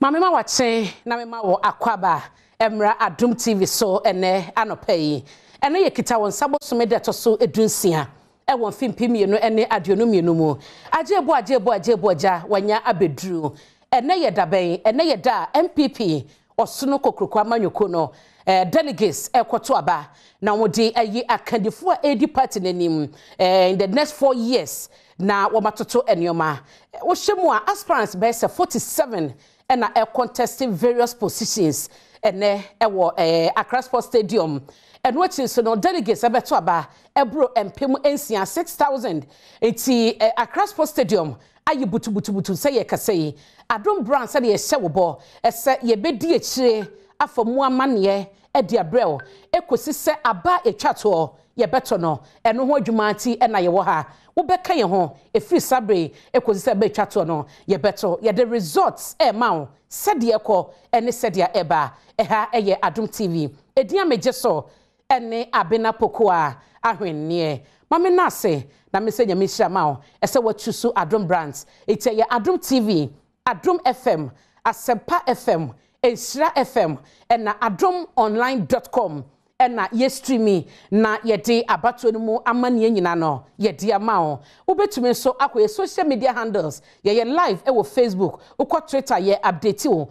Mama wache na mema wo akwaba emra Adom TV so ene anopai ene ye kita won sabo so me deto so edunsia e won fimpimienu ene aduonu mienu mu ajebo aja wanya abedru ene ye daben ene ye da MPP osono kokroko amanyoko no delegates ekoto aba na wodi ayi akandifo edi party nanim in the next 4 years na womatoto enioma wo hyemu a aspirants be 47 and are contesting various positions and ewo Accra Sports Stadium and watching so no delegates abeto aba ebro empem ensia 6000 eti Accra Sports Stadium ayi butu say ye kasei Adom brand say ye hye wobo ese ye bedi akire afamu amane e dia brel ekosi se aba etwato ye beto no eno ho adwumanti na ye wo ha wo beka ye ho efiri sabre ekosi se be twato no ye beto ye the results ma said ye ko ene said ya eba ha eye Adom TV edia meje so ene abena pokoa ahwennie mame na se na me se nyame hira ma ese watusu Adom brands ite ye Adom TV Adom FM Asempa FM Ensira FM na adomonline.com na ye streaming na ye de abato no mu amane nyina no ye de ama o ubetumi so akoye social media handles ye live e wo Facebook wo Twitter ye update wo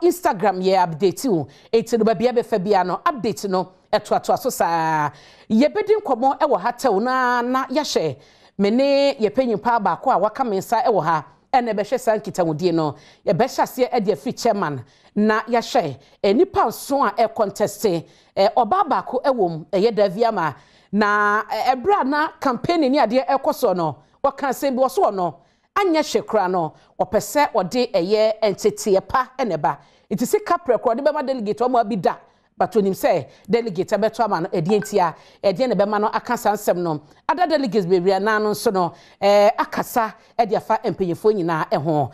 Instagram ye update enti no ba bia be fa bia no update no eto so saa ye bedin komo e wo hatew na ya hye mene ye panyin pa ba ko a waka mensa e wo ha ene be hwe san kitawudie no ye be hyase e de free chairman na ya hye enipa so a e contest oba baako ewom eye daviama na ebra na campaign ni ade ekoso no waka sembi wo so no anya hwekra no opese ode eye entete pa eneba itisi kapre ko de be ma delegate o ma bida but onim say delegate abeto ama no ede entia ede ne be ma no akasa nsem no ada delegates be bia na no so no akasa ede afa empanyefo nyina ho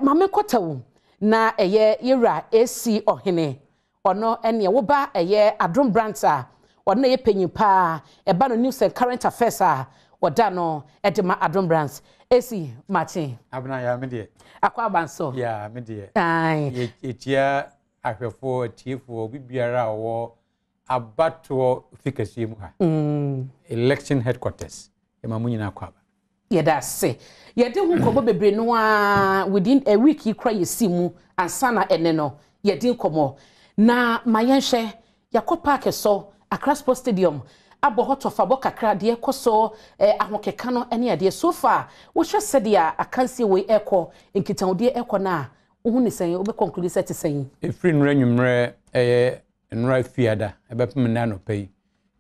mame kotawu na eye yera AC ohene ono ene wo ba eye Adom brands a ono ye panyin pa eba no news and current affairs a oda no edema Adom brands AC Martin abna ya me de akwa banso ya me de ai etia ahwefo tiefo bibiara wo abato fikasi mu ha election headquarters e mamunyina akwa ba ye da se ye de hu kobo bebre no a within a week ikra ye simu ansana ene no ye din komo na mayenhwe yakopa keso Accra Sports Stadium abo hotofa bo kakra de ekoso ahokeka no ene ade so far wo hwe sedia akansi we eko nkitawde eko na wo ni sen wo be conclude set sen efri nranwumre nra fiada ebepem na no pay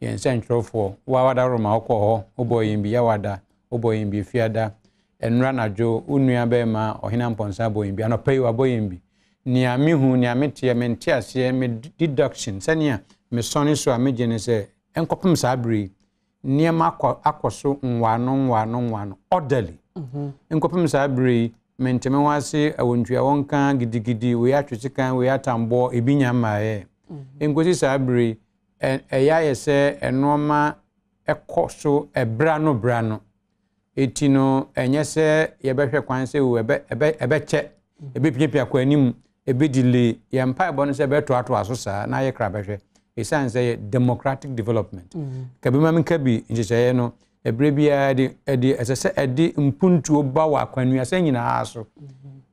yen sentrofo wa wada roma okwo oboyimbi ya wada oboyimbi fiada enra najo unua be ma ohina mponsa boyimbi ano pay wa boyimbi ni amihu ni ametie mentiase me deduction sania me soni so amegene se enkopem sabri niema akoso nwano orderly enkopem sabri menteme wase awontua wonka gidigidi we atwetikan we atambo ebinya maaye enkosi sabri eya yese enoma ekoso brano etino enyese yebehwe kwanse we ebeche ebepiapia kwa anim ebedile yempa ebo no se beto aso saa na ye krabehwe esan say democratic development kabima minkabi njeye no ebre bia de esese ede mpuntu oba wa kwanu asa nyina aso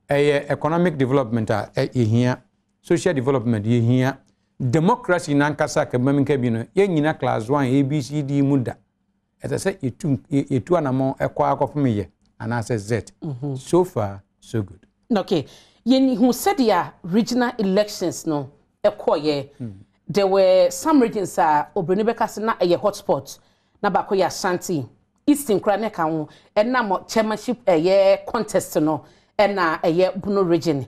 eye economic development a ehia social development ehia democracy nankasa kabima minkabi no ye nyina class 1 ABCD muda esese etu anamo ekwa akofumeye anase Z so far so good. Okay, yen who said ya regional elections no ekoye there were some regions obroni bekase na a hotspot na bako ya Ashanti Eastern Krane kan na mo chairmanship contest no na Buno region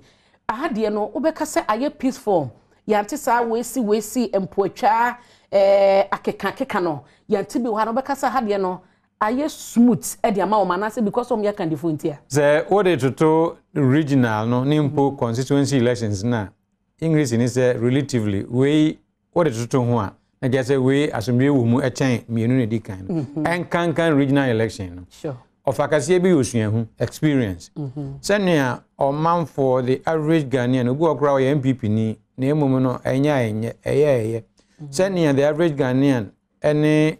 ahade no obekase aye peaceful yanti sa we si empoatwa akeka no yanti bi wa no bekase ahade no aye smooth e dia ma o manase because of your candidate ntia ze ode to regional no nimpo constituency elections na English ni say relatively we ode to ho a na say we asomdwe wo mu echen mienu ne dikan en kan regional election no sure ofakase bi osuahu experience senia o man for the average Ghanaian obi okra o MPP ni na emom no eye senia the average Ghanaian any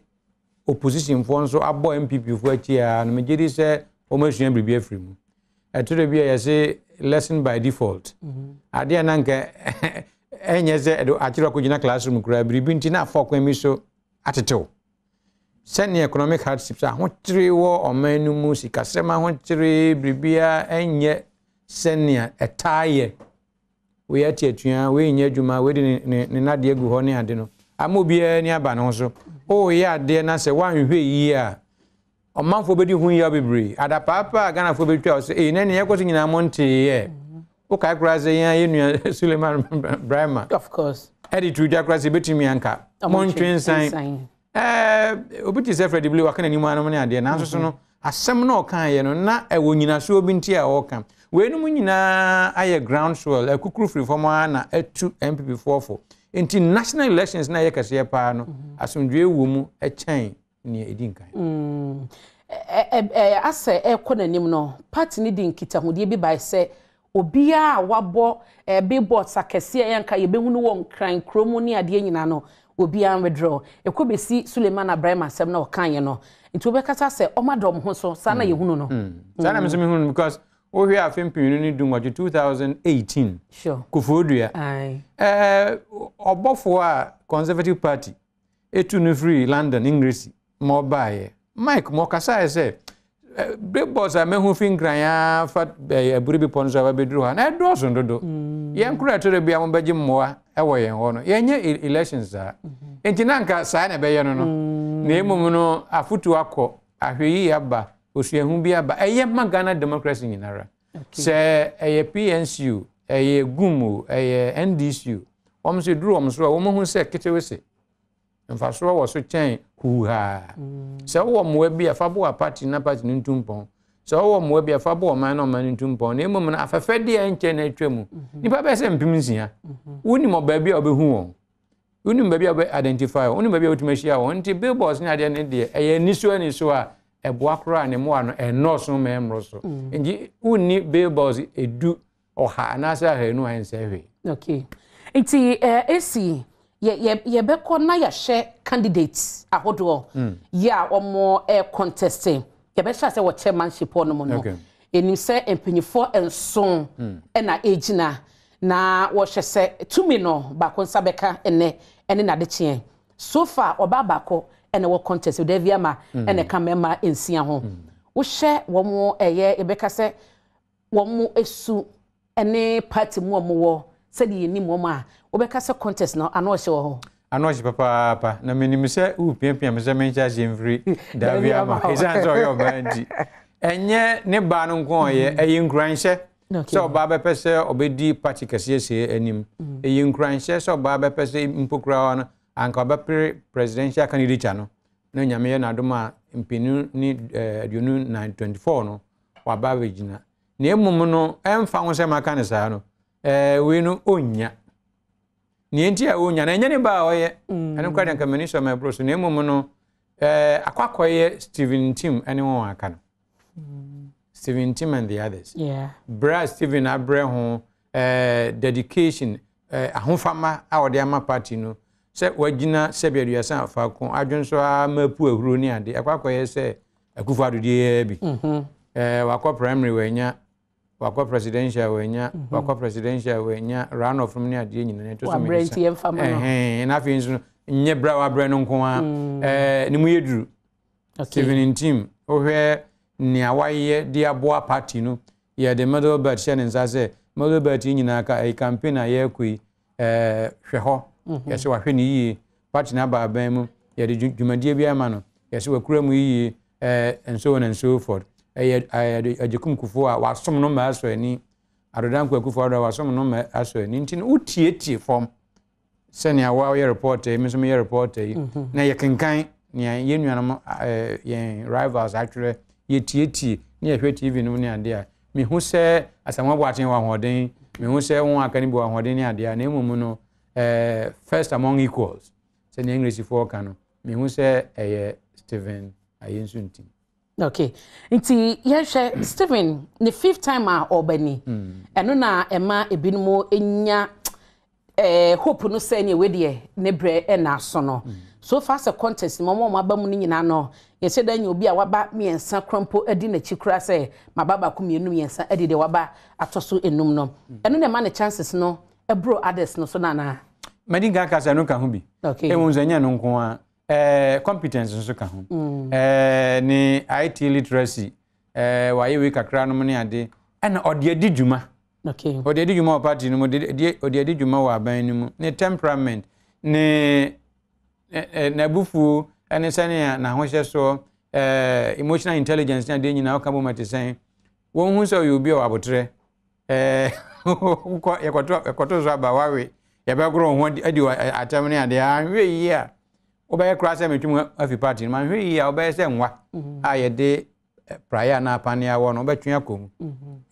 opposition for nso abo MPP for achia no megedi se o masua bribi afrimu etore bia ye say lesson by default ade na nka enye se achiro kugina classroom kura bribi nti na afọ mi so atetew send economic hardships ho tiri wo omanu mu sikasema ho tiri bribia enye senia etaye we atiatua we nya adwuma we ne nade agu ho ne ade no amobia ni aba no so o ye ade na se wanhwe yi a omanfo bedi hu ya bebre ada papa Ghana fo betwa so na ne yekoso nyina monte ye o kai kraze ya yenua Suleiman Brahma of course editor jakrase betimi anka montwensan obiti se Fred Blue wakana ni mwana mane ade na so no asem na okan ye no na ewo nyina so obi nti a okan we no nyina aye groundswell akukuru free form na atu MPP forfo nti national elections na ye kase pa no asomdwe ewo mu echen ni edinkan ase ekonanim no party ni din kitahudie bi bai se obia wabo billboards akese yanka ye behunu won kran kromu ni ade nyina no obia withdraw ekobesi Suleiman Abraham asem na okanye no nti obekata se omadom ho so sana yehunu no sana me so me hunu because o hwe afempinu ni dum 2018 sure kufodua obofo a Conservative Party etu no free London English mo bae Mike mo kasa se billboards a mehu finkran ya fa aburibi ponzo ba bedru ha na do so ndodo ye nkura to bia mo beje mmoa ewo ye ho no ye nye elections a entinanka sa na be ye no no na emum no afutu akọ ahweyi aba osuahu bi aba eye Ghana democracy nyinara se eye PNCU eye gumu eye NDCU omse duru omso wo mo hu se ketewese mfaso wo so chen huha se wo mo bi afabo party na party ntumpon se wo mo bi afabo man na man ntumpon na emum na afafede enche na atwam nipa be se mpimsia woni mo ba bi a obehu won woni ba bi a obe identify woni ba bi a otumahia won nti billboards ni ade ne de eye niso a eboa kora ne mo ano enoso memro so ngi woni billboards edu oha na sa ha nu anse hwe okay nti esi ye beko na ya share candidates ahodo ya omo contesting ye be sha se wo chairmanship ono mo no eni se empanyifo enson na ejina na wo hwe se tumi no ba ko nsabeka ene na de chien so far oba bako ene wo contest de viama ene kamema ensia ho wo hwe wo mo eye ebeka se wo mo esu ene party mo wo se de ni mo ma obeka se contest no anohye wo ho anohye papa na menim se upiapia me se mencha jemfri davia ma izan so yo bandi enye ne ba no nko ye eyi nkranhye so ba be pese obedi party kase anim eyi nkranhye so ba be pese mpokura no anka ba presidential candidate no na nyame ye na adoma mpinu ni aduonu 924 no wa ba begina na emum no emfa ho se maka ne saa no we no onya ni enti a onya na enye ne ba oye ene kwa den kamani so my bro so na emum no akwakoye Steven Tim ene won aka no Steven Tim and the others bra Steven Abraham dedication ahofama a ode ama party no se wagina sebiaduasa afako adwonso a mapu ahuro ni ade akwakoye se akufo adodie bi wakwa primary wenya wakwa presidential wenya wakwa presidential wenya run off from ni ade nyina ne to so me na fi nso nye bra wa bra no nko a ni mu yeduru Steven Tim ohwe ni awaye dia boa party no ye the middle belt she nsa se middle belt nyina ka e campaign a ye koi hwe ho ye se wa hwe ni yi party na ba ban mu ye de dwumadie bi ama no ye se wa kura mu yi and so on and so forth ajekum kufo a wasom no ma aso ani adodan kwa kufo a wasom no ma aso ani ntin utietie form senia wa ye report mi so me ye report na ye kenkan ye nuanam ye rivals actually ye tietie na ye hwe TV no ne ade a me hu se asamwa boaten wa hoden me hu se won akani bo hoden ne ade a na emum no first among equals senia English for kan no me hu se Steven ayensu ntim Okay. Nti yehwe Stephen the 5th time a obani. Eno na ema ebinumo enya hope no say ne we ne bre e na so no. So far as a contest momo maba mu nyina no. Ye se dan obi a waba miensa krompo edi na chikura say mababa ku mienu miensa edi de waba atoso enum no. Eno na ma ne chances no ebro others no so na. Madinga kasa no ka ho bi. Okay. E wonzanya no nko a competence nso ka ho. Ni IT literacy waye we kakra no ne ade na ode adi djuma. Okay. Ode adi djuma party no ode adi djuma wa ban ni mu. Ne temperament ne na bufu ene sane na ho so emotional intelligence na de nyina ka bo matisen. Won hu so you bi o abotre ekoto zo aba wawe ya be gro ho adi atam ne ade anwe yi a obeye kra se metwum afi party man hwe yi a obeye se nwa a ye de prayer na apane awo no obetwen akom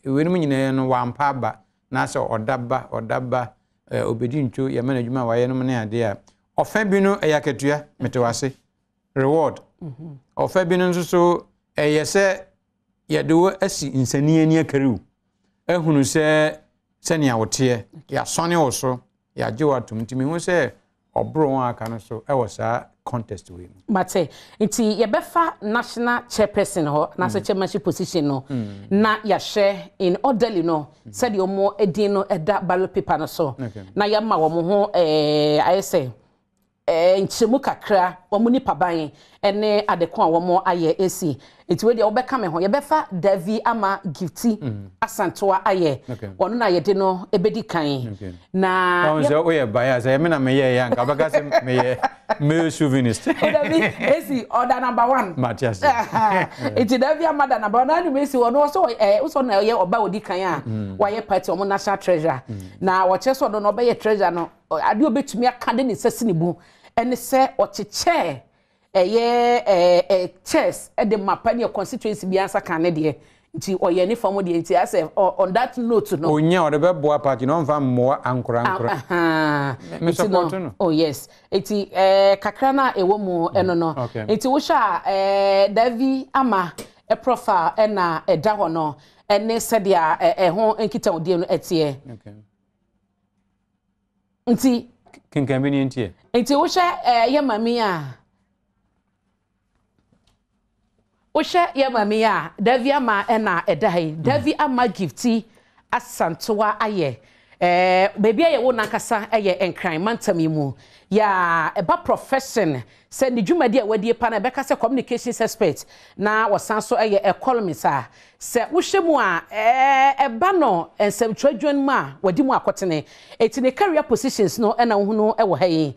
ewe num nyine no wampa aba na se odaba obedi ntwo ye management waye no ne ade a ofa bi no eyaketua metewase reward ofa bi no nso so yese ye de wo asi insani ani akariu ehunu se ne awote ya sone wo so ya jewatum ntimi hu se obro aka no so e was a contest we mate nti ye befa national chairperson ho na so chairmanship position no na ya share in orderly no said yo mo edin no eda ballot paper no so na ya ma wo mo ho ayese nchemu kakra wo mo nipa ban ene adeko a wo mo aye esi nti we de obeka me ho ye befa Davi ama gifti asantoa aye wono na ye de no ebedi kan na on so we buy as me na me ye ya nka baka se me ye me chauvinist Davi esi order number 1 Matias nti Davi ama da number 1 na me esi wono so so na ye oba odi kan a wa ye party omo national treasurer na wo che so do no oba ye treasurer no ade obetumi aka de ne sesi ne bu ene se ocheche chess the map and your constituency be answer can de nti oye ni form de nti as on that note no onya o de be boa party no mfa mo ankora me support no oh yes nti kakra na ewo mu eno no nti wo sha Davi ama a profile na eda ho no ene sedia ho enkita odie no etie nti kinkan bi ni ntie nti wo sha ye mami a Osha ya mami ya Davi ama na edai Davi ama gifti asantoa aye baby aye wo nankasa aye enkran mantami mu ya eba profession se ni dwumadi a wadie pa na beka se communications expert na wasanso aye economist a se wohwemu a eba no ensem twadwan ma wadi mu akotene etine career positions no na hunu ewo hayi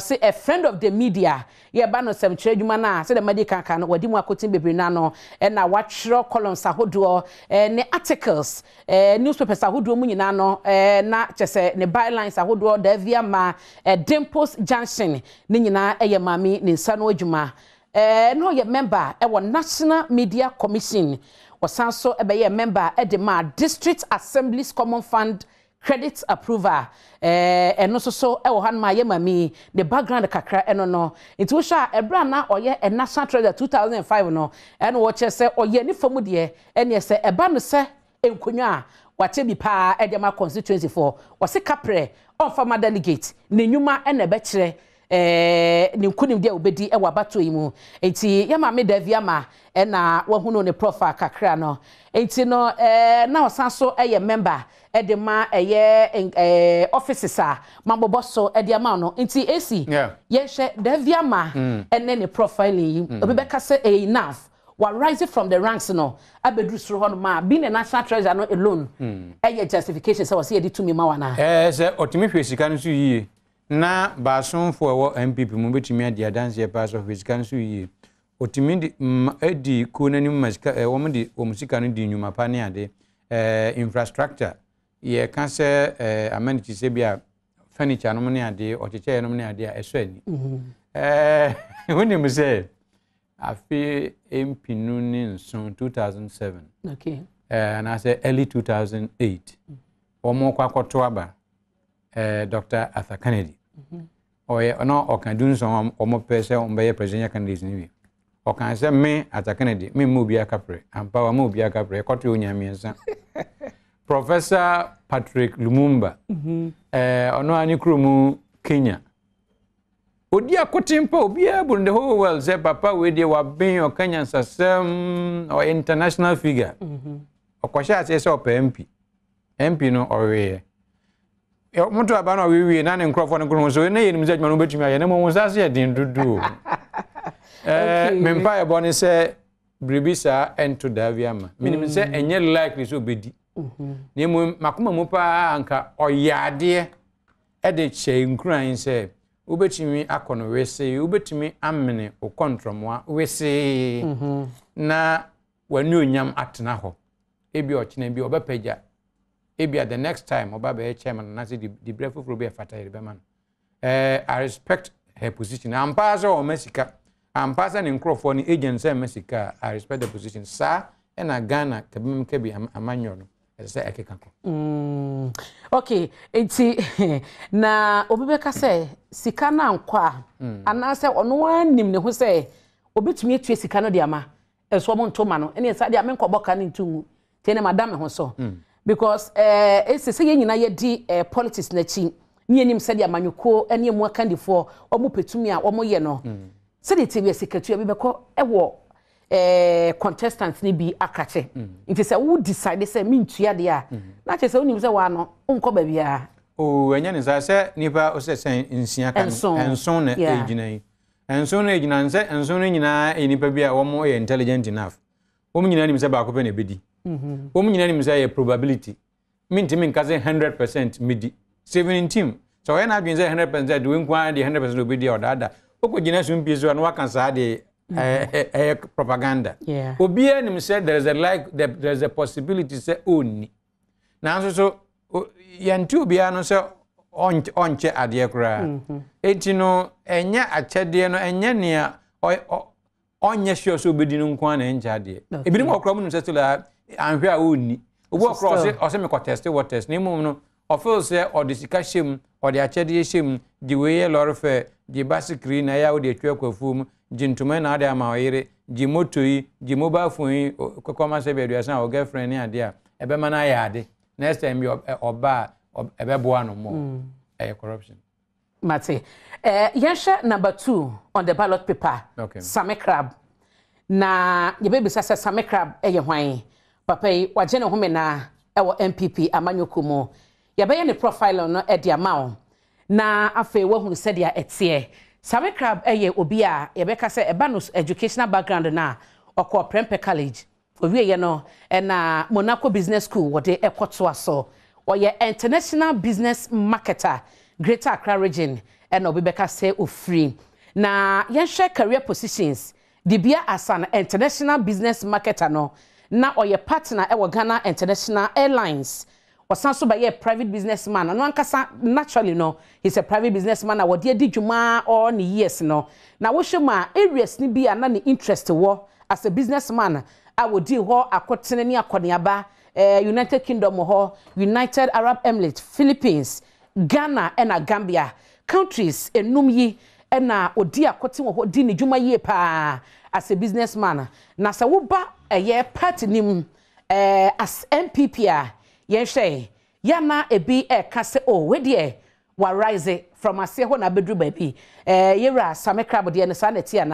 say a friend of the media ye ba no sem twadwuma na se the medical kan wadi mu akotene bebre na no na watchro columns ahodo ne articles newspapers ahodo mu nyina no na chese ne bylines ahodo Davi ama Dimples Junction ni nyina eye mami ni nsano adwuma no ye member e wo National Media Commission wasanso ebe ye member e de ma District Assemblies Common Fund Credit Approval eno so e wo han ma ye mami the background kakra eno no nti wo sha ebra na oye a National Treasurer 2005 no eno wo che se oye ni famu de ene se eba no se enkonwa wache bi pa e de ma constituency for wose kapre on former delegate ne nyuma ene be kire ni nkunim dia obedi e wabato yi mu enti ya ma me Davi ama na wahuno ne profile kakra no enti no na osanso eye member e de ma eye offices a maboboso e de ama no enti esi ye hwe Davi ama ene ne profile yi obebeka se enough wa rise from the ranks no abedru suru ho no ma be the national treasurer no alone eye justification se wase ye di tumi ma wana se otimi hwe sika no so yie na baasonfo ewo MPP mu betimi ade adanse pass of sika so yie otimi edi ko nanim masika wo mu di omusika no di nyuma pa ne ade infrastructure ye ka se amenities se bia furniture no ne ade ocheche no ne ade eso ani woni mu se afi MP no ni nso 2007 okay na say early 2008 omo kwa koto aba Dr. Arthur Kennedy oye ono okadun so omo pese ombe president candidate ni o kan say me at Kennedy me mu bia kapre ampa wa mu bia kapre koto onyamiensa Professor Patrick Lumumba ono ani kromu Kenya odi akotimpa obia bu in the whole world say papa we dey wa ben o Kenyan sasem or international figure okwasha say so MP no owe moto aba na we na ne nkrofo ne nkro so na yenim say adwuma no betumi aye na mo nsase ye din dudu mempa e boni say bribisa ento daviama minim say enye likely so bedi ne mo makoma mo pa anka oyade e de che nkran say ubetumi akono wese ubetumi amene o kontromwa wese na wanu onyam atena ho ebi ochina bi obepaja ebi the next time oba be chairman na say the breful will be a fatal be man I respect her position ampasa o mesika ampasa ne nkrofo ni agent say mesika I respect the position sa e na Ghana kabim kabi amanyo no say ekeka ko okay enti na obibeka say sika na nkwa ana say ono anim ne ho say obetumi atue sika no de ama eso mo ntoma no ene sa de amenkoboka ne ntumu tene madam ho so because ese se yenyina ye di politics na chi ni enim se de amanyuko ene emu akandifo omo petumi a omo ye no se de TV secretary bi beko ewo contestants ni bi akache nti se wo decide se me ntua de a na che se onim se wa no onko ba bia o enya ne sa se nipa o se sen nsia kan enson na ejina yi enson na ejina nse enson na nyina enipa bia wo mo intelligent enough wo mo nyina nim se ba ko pe na bedi wo mo nyina nim se probability minti min ka se 100% midi 17 so when I been say 100% do nkwa de 100% obedi odada oko gina so mpi so na waka sa de propaganda obi anim said there is a possibility say oni na so yantu bia no say onche ade kura enti no enya achede no enya ne onye sure so obedi no nkwa na enja ade ebinim okra mu say still anhwe a oni obo okra o say me contest what test na mum no o feel say o de sika shem o de achede shem di we lorry fe di basikri na ya o de twa kwafum jintuma na ade ama oyire ji moto yi ji mobile phone yi kokoma se be aduasa o girlfriend ni ade a ebe ma na ya ade next time bi oba ebe boa no mo corruption mate yensha number 2 on the ballot paper Same Crab na ye baby say Same Crab ye hwan papa yi waje ne home na ewo MPP amanyoko mo ye be ye ne profile no e dia ma o na afa wo hu se dia etie Same Crab eye obi a yebeka se eba no educational background na okọ Prempeh College owie ye no na Monaco Business School wode ekoto aso oye international business marketer Greater Accra region and obibeka se ofree na yenhwe career positions dibia as an international business marketer no na oye partner e Ghana International Airlines Osanso ba ye private businessman no ankasa naturally no he's a private businessman na wodi edi dwuma all the years no na wo hwema areas ni bia na ni interest wo as a businessman a wodi ho akotene ni akoniaba United Kingdom ho United Arab Emirates Philippines Ghana and Gambia countries enum yi na odi akote wo di ni dwuma ye pa as a businessman na sa wo ba ye party nim as MPP a yenhwe yana ebi kase o we de wa rise from ase ho na bedru ba bi yewra Same Crab de ne sa na tia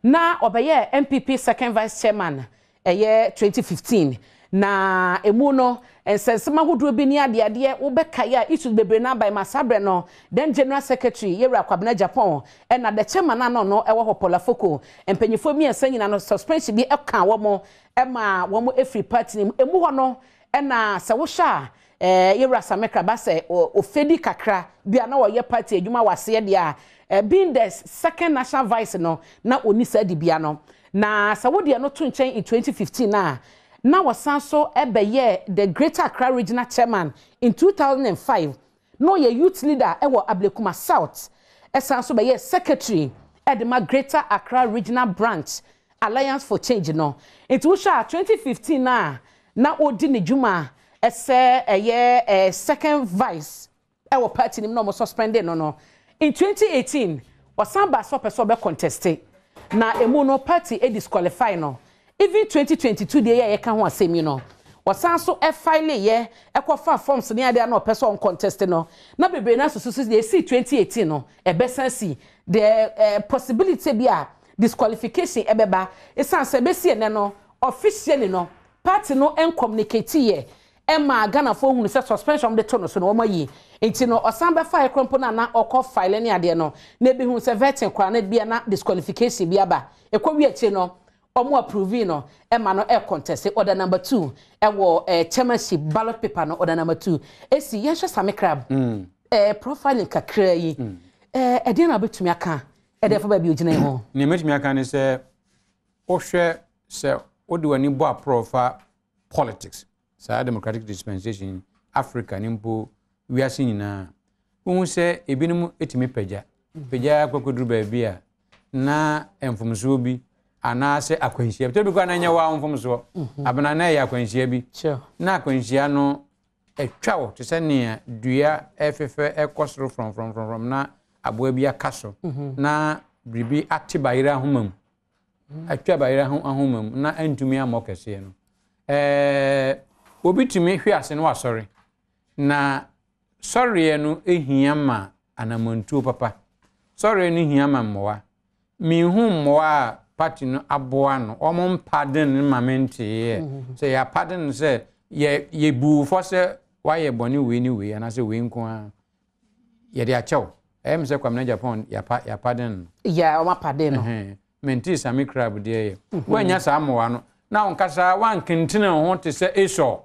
na obeye MPP second vice chairman 2015 na emu no ensensema hodo bi ni ade wo beka ya isu bebre na by masabre no then general secretary yewra kwabena Japan na the chairman na no ewo hopola foko empanyifo mi ensanyina no suspension bi eka wo mo ma wo mo every party emu ho no na se wo sha yewra Same Crab say ofedi kakra bia na wo ye party adwuma wase de a being the second national vice no na oni sa di bia no na se wo de no to nchen in 2015 na wasanso ebeye the Greater Accra regional chairman in 2005 no ye youth leader ewo Ablekuma South esanso beye secretary edema Greater Accra regional branch Alliance for Change no into usha 2015 na odi ne dwuma ese second vice ewo party nim no mo suspended no in 2018 wasamba so person be contested na emu no party e disqualify no even 2022 dey ye ka ho asemi no wasan so e file ye e kofa forms ne ade na opese on contest no na bebre na susu dey see 2018 no e besan si the possibility be a disqualification e beba e san se be si ene no officially no party no en communicate ye e ma Ghana fo hunu se suspension de to no so no mayi enti no osan be file krompo na okọ file ne ade no na be hu se vetting kwa na bia na disqualification bia ba e kwa wi achi no omo approve no e ma no e contest order number 2 e wo chairmanship ballot paper no order number 2 esi ye hwe Sami Crab profiling kakra yi e dey na betumi aka e dey for ba bi ogina ho ne metumi aka ne se o hwe se odi wani bo aprofa politics sa democratic dispensation Africa nimpo wiase nyina wo se ebinim etimi pagya kwakoduru ba bia na emfomso bi ana se akwanhia to bi kwa na nya wa emfomso abana na ya akwanhia bi na akwanhia no etwa wo to se ne dua efefe ekosoro from na aboa bi akaso na bribi atibayira homam atwa bayira homam na antumi amokese no obi tumi hwe ase no wasori na sorry no ehia ma anamontuo papa sorry no hia ma mmoa mi hu mmoa party no aboa no omon pardon ma mente say ya pardon say ye bu for say why ye boni we ni we ana say we nko a ye de achew say kwam na Japan ya pardon ya o ma pardon no menti Sami Crab de ye wanya sa mmoa no na onkasa wan kentene ho te se eso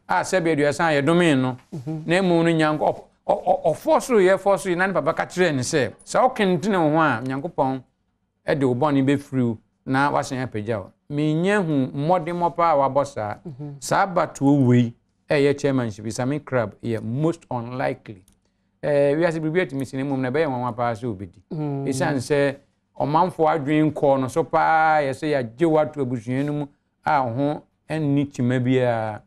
a se be aduasa ye domin no na emu no nyanko o force na papa ka kire ni se o kentene ho a nyankopon e de oboni be friu na wasen apagya me nya hu modemo pa wa bossa sa batu we ye chairmanship Sami Crab ye most unlikely we as bibiet mi sinemu na be ye nwa pa so obedi e san se omanfo adwen ko no so pa ye se ya jewa to abusuanu mu a ho enni tima bia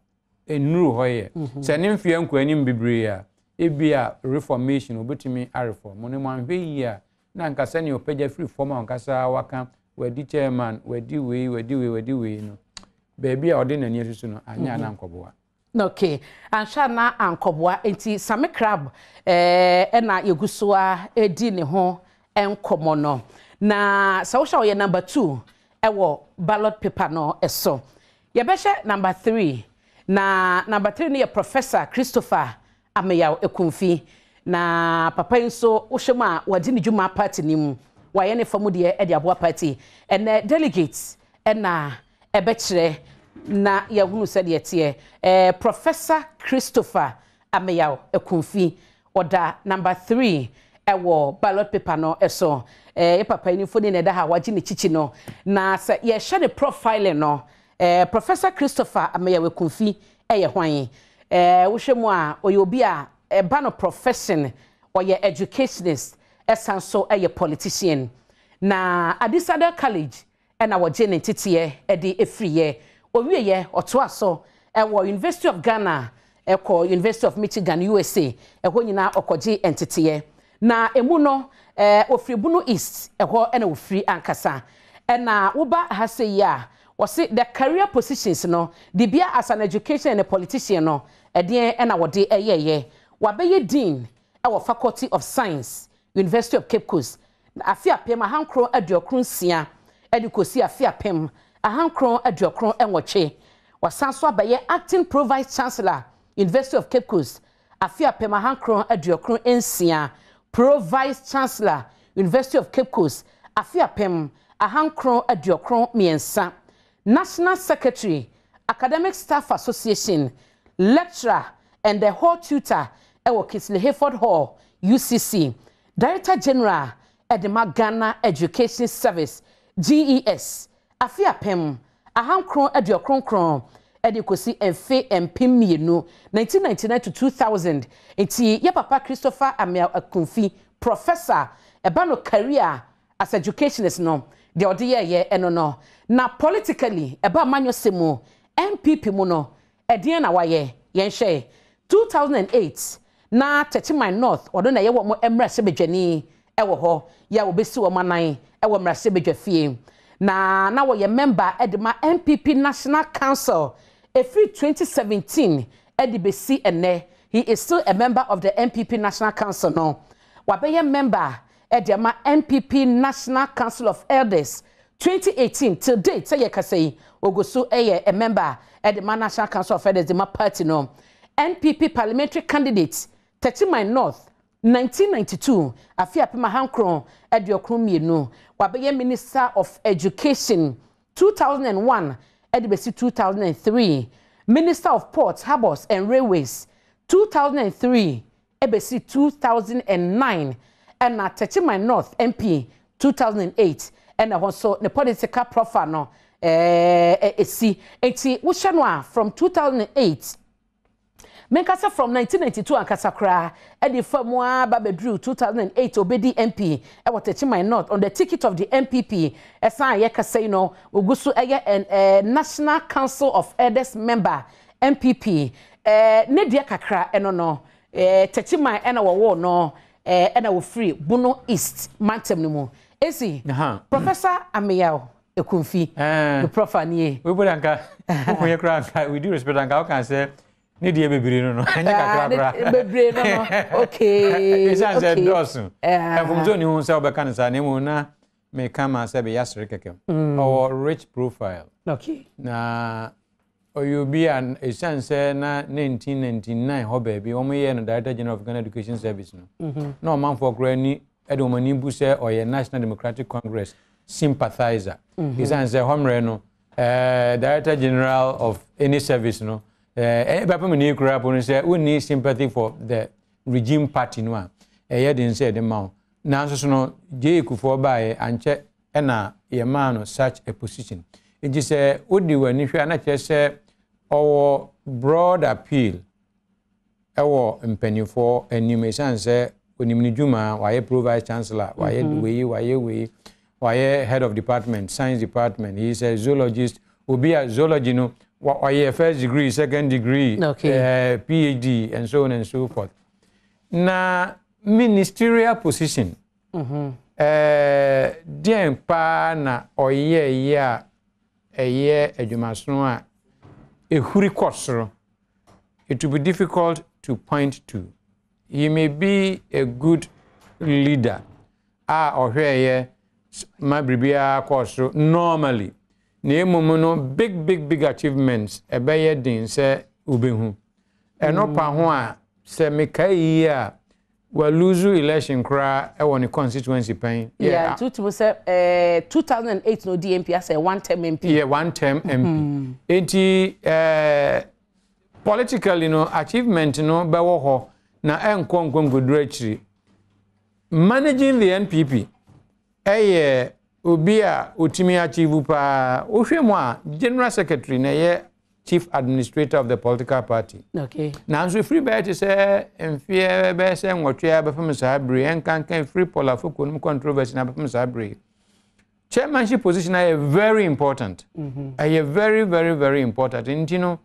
enuru hoye se ne mfie nkwani bibre a ebia reformation obetimi a reform ne manhwe yi a na nkasa ne opagya free form a nkasa waka wadi chairman wadi we no baby a ode nani asusu no anya na nkoboa okay ansha na ankoboa enti Sami Crab na yegusoa edi ne ho enkomo no na social ye number 2 ewo ballot paper no eso ye be number 3 na number 3 ne Professor Christopher Ameyaw Ekumfi na papa nso wo hwema wadi ne djuma party nim wa ye ne famu de e de aboa party ene delegates na ebekire na ye hunu se de tie Professor Christopher Ameyaw Ekumfi order number 3 ewo ballot paper no eso ye papa ni foni ne da ha waji ne chichi no na se ye hye ne profile no Professor Christopher Ameyaw Ekumfi ye hwan wo hwemu a oyobi a ba no profession or ye educationist esanso ye politician na Adisada College na waje ne titiye de efriye owieye oto aso wo University of Ghana University of Michigan USA ho nyina okoje entitiye na emu no ofribunu East ho na ofri ankasa na wo ba ha say ya wose the career positions no the bia as an education and a politician no edien na wode eyeye wabeye dean our Faculty of Science University of Cape Coast afia pem ahankron aduokron sia edukosi afia pem ahankron aduokron enwoche wasanso abaye acting pro vice chancellor University of Cape Coast afia pem ahankron aduokron ensia pro vice chancellor University of Cape Coast afia pem ahankron aduokron miensa National Secretary Academic Staff Association lecturer and the hall tutor ewo Kisley Hayford Hall UCC Director General Edema Ghana Education Service GES afia pem ahankron aduokron edikosi enfe empim mienu 1999 to 2000 enti ye papa Christopher Ameyaw Ekumfi professor ebano career as educationist no de ode ye eno no na politically eba manyo semu MPP mu no edien na waye yenhwe 2008 na Techiman North odo na ye wo mo emra se bedwani ewo ho ya obesi wo manan ewo mrase bedwafie na wo ye member edema MPP National Council every 2017 edibesi ene he is still a member of the MPP National Council no wabeye member edema MPP National Council of Elders 2018 till date say yakasei ogosu a member edema National Council of Elders the party no NPP parliamentary candidate Nnawotwi North 1992 afia pema hankron ediokron mienu wabeye Minister of Education 2001 edibesi 2003 Minister of Ports, Harbours and Railways 2003 ebesi 2009 and Nnawotwi North MP 2008 and also the political profile no esi eti wo from 2008 Menkasa from 1992 ankasa kra edi famwa babedru 2008 obedi MP e Nnawotwi North on the ticket of the MPP esan ye kasa no ogusu eye National Council of Elders member MPP ne dia kakra eno no Nnawotwi ena wo no ena wo free Bono East mantem no mu esi Professor Ameyao Ekumfi the prof anie we bodanka we kra we do respect anka can say ni die bebiri no anya kakra bebiri no okay okay dosun from zone hu say obeka ne sa na mu na me kama say be yasre keke or rich profile okay na oyubi an esanse na 1999 ho baby o ye no Director General of Ghana Education Service no no man for grani edomani bu say oye National Democratic Congress sympathizer esanse homre no Director General of any service no Bapam ni kura pon say we need sympathy for the regime party no a den say the man na so no je Kufuor bae anche na ye man no such a position it is odi wani hwe na che say our broad appeal ewo mpanifo animation say onimni djuma waye pro vice chancellor waye head of department science department he is a zoologist obi a zoology no waye first degree second degree PhD and so on and so forth na ministerial position den pa na oye ya eye adwumaso a ehuri kosoro it will be difficult to point to. He may be a good leader ohweye mabribia kosoro normally no big achievements ebeye din se ubehu eno pa ho a se mekai a wa lose election kra e woni constituency pen yeah tutu se 2008 no DMP as a one term MP one term MP enti politically no achievement no be wo ho na enkonkon godura chiri managing the NPP obi a otimi achieve pa ohwemu a general secretary na ye chief administrator of the political party okay now so free bet say enfie be say Nnawotwi abafam sabre enkan free polafo konum controversy na abafam sabre chairmanship position is very important very important intino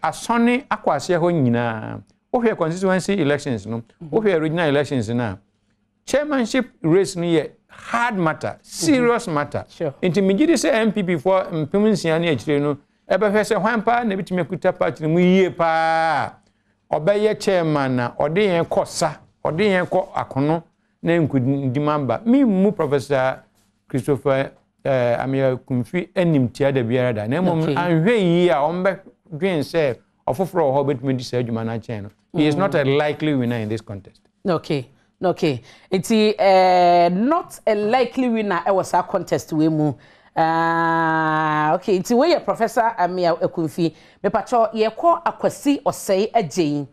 asoni akwase ho nyina ohwe constituency elections no ohwe regional elections na chairmanship race no ye hard matter serious matter into migidi say MPP for mpimnsia na akire no ebe se hwanpa na bitime kuta party mu yie pa obeye chairman na ode yen kosa ode yen ko akono na nkudi member mi mu Professor Christopher Ameyao Kumfi animtia da biara da na mom anhwe yi a ombe dwen say ofoforo ho betime di say adwuma na chen no he is not a likely winner in this contest okay it's not a likely winner I was a contest we mu okay it's where Professor Ameyao Kumfi me pacho ye ko akwasi osei ajein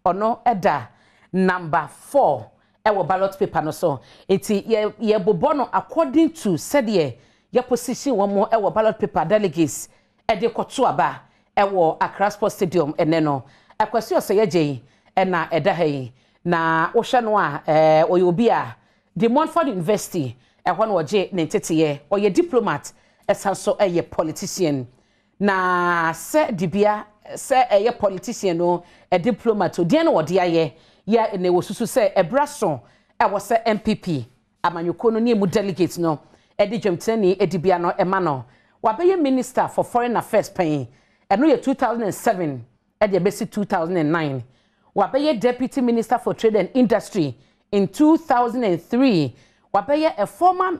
ono eda number 4 ewo ballot paper no so it's ye bobono according to said ye position one more ewo ballot paper delegates ede koto aba ewo Accra Sports Stadium eneno akwasi osei ajein ena eda hey na ohwe no a oyobi a the Montfort University ehwo no oje ne teteye oye diplomat esanso eye politician na se dibia se eye politician no a diplomat odie no wode aye ya ne wosusu se ebraso ewo se MPP amanyoko no ne mu delegate no edi dwemtene edi bia no ema no wabeye minister for foreign affairs pen eno ye 2007 edi ebesi 2009 wabeye deputy minister for trade and industry in 2003 wabeye a former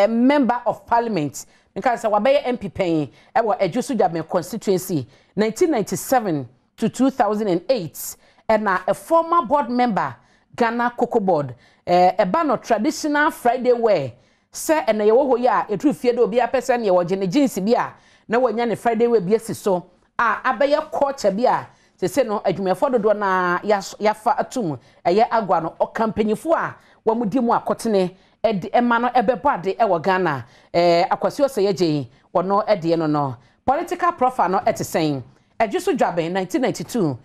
member of parliament because wabeye MP pen ewo Ejusu Jabe constituency 1997 to 2008 and a former board member Ghana Cocoa Board eba no traditional Friday wear se ena ye wo ya etru fie de obi apese ne ye wo gene jeans bia na wanya ne Friday wear bia si so abeye culture bia se no adwumefo dodo na yafa atum eye agwa no okampanyifo a wo mudi mu akotene ema no ebebade e wo Ghana akwasi ose yeje wono ede no political profile no etesen Ejusu Jabe 1992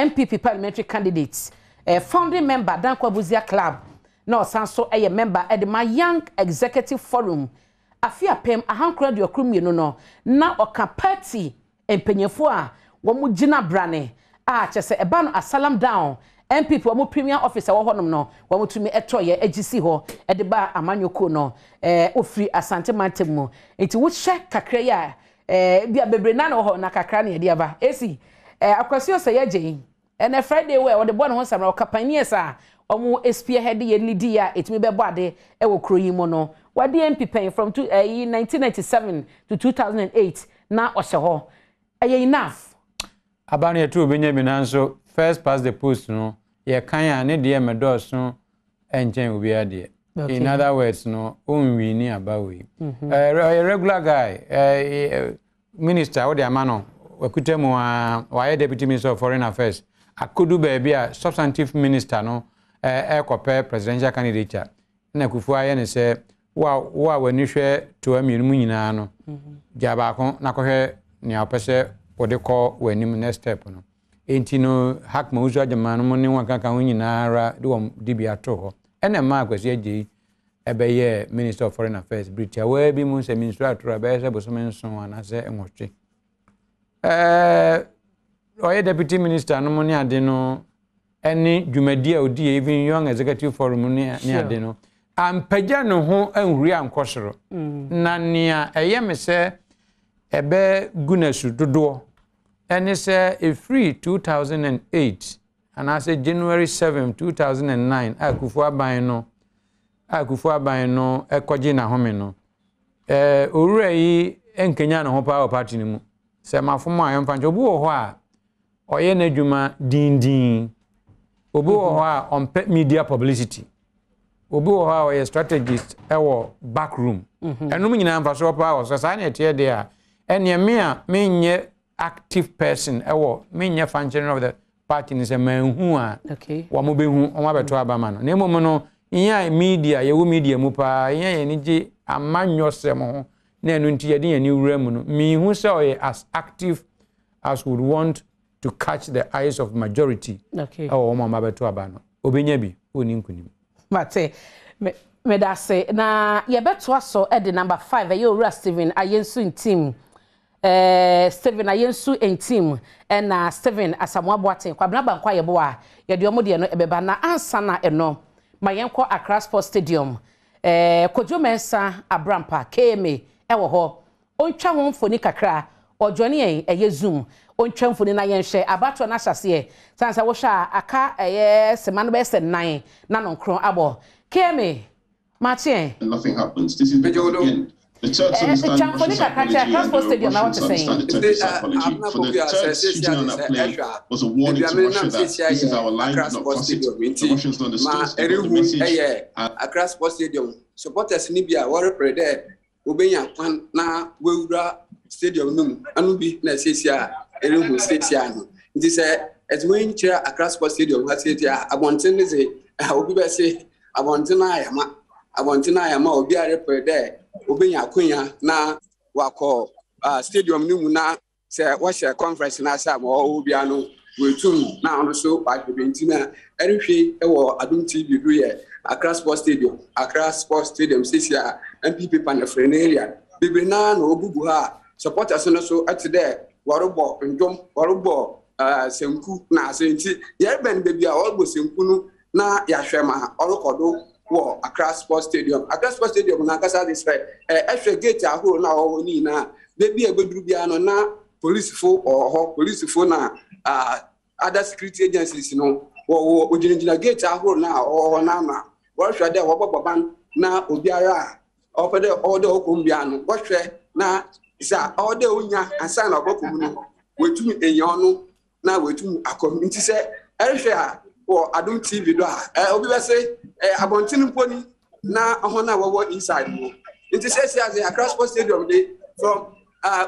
MPP parliamentary candidates founding member Dankwa Buzia Club na osanso member at my young executive forum afia pem ahankra de okrum yenu no na oka party empenyefo a wo mu gina brane chese eba no asalam down MPP wo mu premier officer wo honom no wo mu tumi etoye agisi ho de ba amanyoko no ofri asante mantem mu enti wo hye kakra ya bia bebre na no ho na kakra na de aba esi akwasi ose yeje ene Friday we wo de bo no ho samra okapanies a omo spearhead ye leader ya etimi bebo ade e wo kroyi mo no wade MP pen from 1997 to 2008 na ohye ho enough abanu ye tu benyami nanso first past the post no ye kan ya ne de medoso enchen obi ade in other words no onwi ni abawe a regular guy minister wo de amano wakutemu wa deputy minister of foreign affairs akodu baby a substantive minister no ekope presidential candidate na kufu aye ne se wa wani hwe to amienu mu nyina no jaba ko na kohwe ne apese wode ko wani next step no enti no hakma uzu ajama no ne wanka ho nyina ara de wo dibia to ho ene ma akwasi aje ebeye minister of foreign affairs britia we bi mu se minister atura be se bosomen so ana se enwotwe oye deputy minister no mo ne ade no any dwumadi a odi even young executive forum ni ade no ampagya no ho anhuri ankosoro na nia me se ebe gunasu dodo ene se a free 2008 and I say January 7 2009 akufu aban no ekoje na home no owura yi enkenya no ho power party ni mu se mafomo ayemfa njo bu ho a oye na dwuma dindin obi wo ha on media publicity obi wo ha oye strategist ewo back room enum nyina mfa so pa o so sa na etie de a ene me a menye active person ewo menye function of the party ni se manhu a wa mo behu o ma beto abama no na emom no iya media ye wo media mu pa iya ye ni je amanyosem ho na enu nti ye de ni wura mu no mi hu se oye as active as would want to catch the eyes of majority. Okay. Oh, mama beto abano. Obenya bi oni nkunim. Mate me da say na ye beto aso e the number 5 e yo Steven Ayensu in team. Steven Ayensu in team na Steven Asamoah Boateng kwabna ba kwa ye bo a ye de omo de no ebeba na ansa na eno mayenko Accra Sports Stadium. Kojo Mensa Abrampa KMA e wo ho. Ontwa ho mfoni kakra ojoni eye Zoom ontwamfoni na yenhwe abato na hyase sansa wo hwa aka semano be se 9 na nonkron abo keme matien nothing happens. This is the end. The church understands Russia's stadium. Now what to say? For the church shooting on that play was a warning to Russia that this is our line, not cross it. The Russians don't understand the message. Accra Sports Stadium supporters Nibia were there. Obenya pan na wewura stadium num anu bi na sesia erehu sesia no nti se etwen kira Accra Sports Stadium ha sesia abonten ne se obi be se abonten ayama obi are there obenya akonya na wakọ stadium num na se wo share conference na sa ma obi anu wetum na ono so agbentin na erehwe ewo Adom TV do ye Accra Sports Stadium sesia MPP panel area bibi na no ogugu ha supporters no so at there warobo ndom warobo senku na asenti ye ben bebi a warobo senku no na yahwe ma orokodo wo Accra Sports Stadium na kasa this extra gate ahoro na wo ni na baby ebeduru bia no na police fo na other security agencies no wo ojinjina gate ahoro na na wo hwe de wo boban na obiara opede ode okombia no wo hwe na isa ode onya ansa na obokom no wetum enyo no na wetum akom nti se ehwe a wo Adom TV do a obi be say abontin mponi na ohona wo inside no nti se as Accra Sports Stadium dey from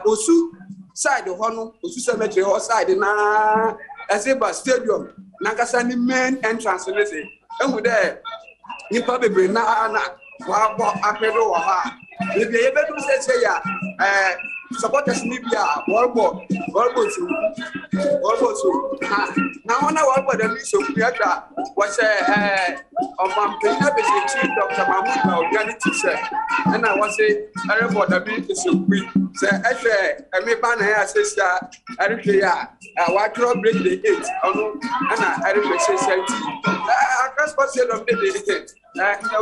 Osu side ho cemetery ho side na Ezeba Stadium na kasa ni main entrance le say ehu there nipa bebre na wa bo apedo wa ha e bi ebedu say ya supporters ni bia worbo so na ona worbo da mi so kuya was Pena Chief Dr. Mahmoud na organic say and I was say everybody da bi so kuyi say me ban na say ya wa draw break the 8 ono and I say Accra Sports Stadium dey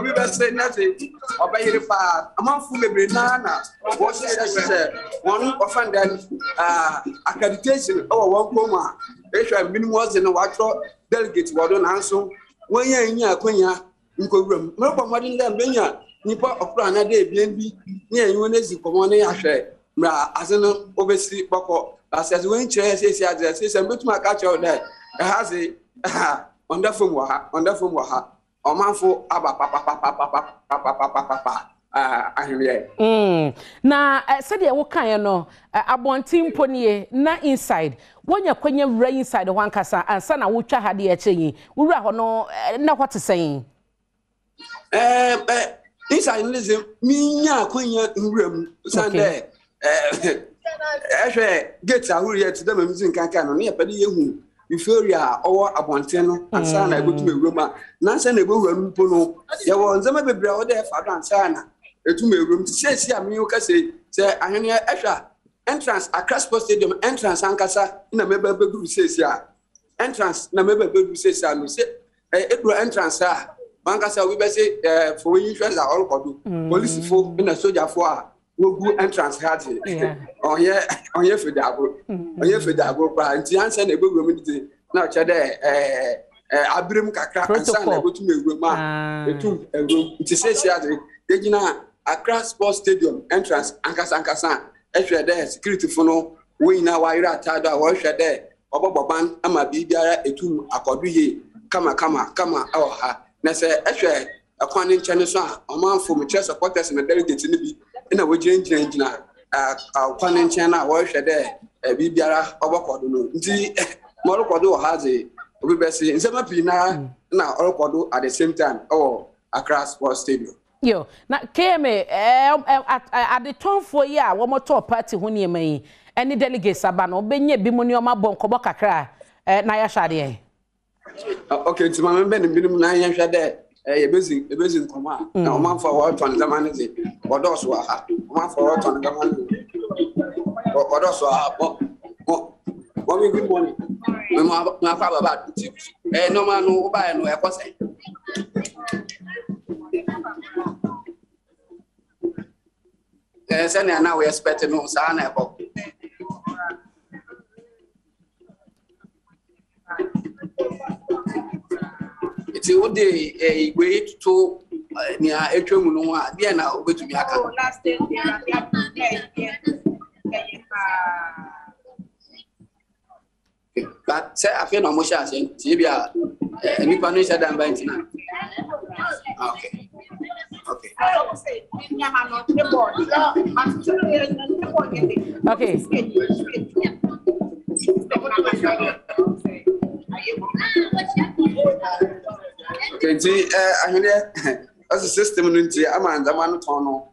we be say nothing obey pa amanfu bebre na what say one offended accreditation one coma minimum was in a water delegate wadon answer when you akonya nkowuram no pomodin dem benya nipa okra na dey BNB near you nezi komone ahwe mra aseno obesi boko as when chere say address say betuma ka che there has a wonderful wa omanfo aba papa na said ya wo kan no abontin ponie na inside wonya kwanya wura inside ho ankasa ansa na wotwa hade ya kyenyi wura ho no na what saying inside listen minya kwanya nwuram sande gate ahuru ya ti dem mzin kankan no ne yapade yehu Euphoria or abontin no ansa na egotu ewuroma na ansa na ewura mpo no ye wo nzema bebre o de fa do ansa na etum ewurom ti sesi ami o ka say ahene ehwa entrance Accra Sports Stadium entrance ankasa na meba beguru sesi a entrance na meba beguru sesi a no say edro entrance a ankasa we be say for when you friends are all kodu police fo na soldier fo a wogu entrance hard onye fedagro pa nti ansa na egwurom ndi na che de abrem kakra ansa na egotum egwurom a etum egwurom nti sesi a de Accra Sports Stadium entrance ankasa ehwe there security for no we na wa ira tado a wo hwe there oboboban ama bibiara etum akodu ye kama ha na se ehwe akwane nchene so a omanfo me chess supporters na delegate ni bi na wo gina akwane nchene na wo hwe there bibiara obokodu no nti mo rokodu wo haze obi be se nsema pi na orokodu at the same time Accra Sports Stadium. Yo, na keme at the time for ya wo moto party ho niema yi any delegates aba no benye bi mu ne o ma bon kobo kakra na ya hwade okay ti ma membe ne binum na ya hwade ye bezin koma na o man for what on zaman is odo so ha o man for what on zaman odo so ha mo mi good morning me ma fa baba ti no man no ba no e kwose send now we expect no sana ebo iti wo de igwe to ni a etwemu no a bia na obetumi aka last day but say I feel no mo sha say ti bia nipa no sha dan ba ntina okay. Okay. Okay, as a system nti ama zaman ton no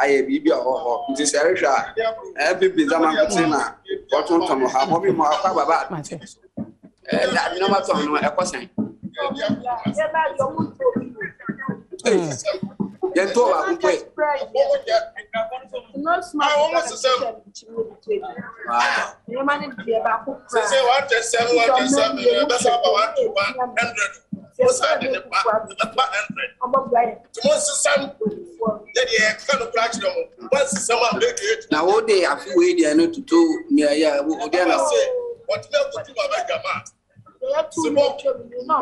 aye bibia ho nti se rehwa bibi zaman kotina oton ton ha mo bi mo akwa baba na no ma ton no e kosan yento wa kumpe no small you manage to be about say what just 100 What's happening? The back some once someone make it. Now, all day I feel waiting, I know to do near ya. What to do about your man?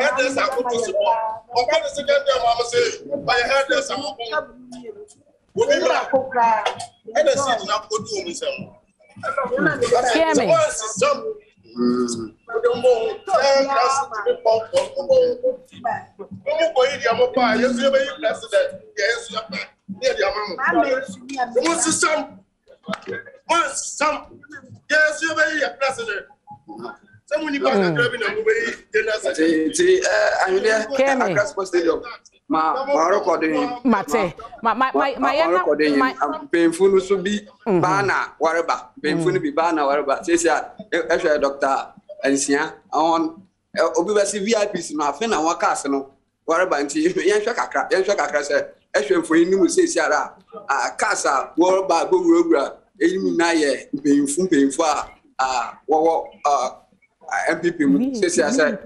Headers are good to support. Or what is the game, Mama say? By headers are good. Would be like headers are not good to himself. Hear me. Painful to be Bana, whatever. Painful to be Bana, whatever. Says ya, Doctor Alicia on Obivasi VIPs, my friend, and one castle, whatever. And Yanshaka said, Ashram for you, says Yara, Casa, World by Bogra, Eliminaye, painful, MPP says I said,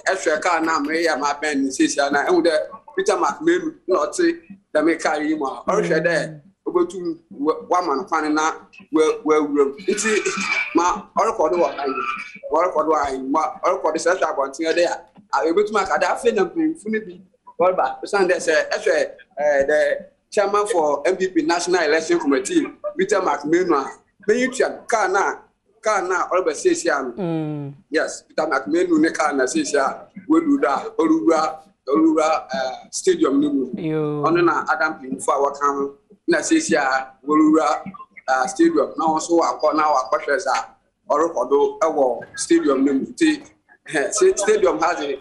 extra car now, my pen says, and I own the Peter McMillan, not say that may carry him or share there. Over to 1 man finding out where it's my oracle. Oracle is such a one thing there. I able to make a daffy and fully well back. Sunday said, the chairman for MPP National Election Committee, Peter McMillan, may you check car now, all says yes, Peter McMillan, Kana says, we do that, Olura Stadium, on Adam for our camera. Nasia Wolura Stadium. Now also our questions are or Stadium. Stadium has a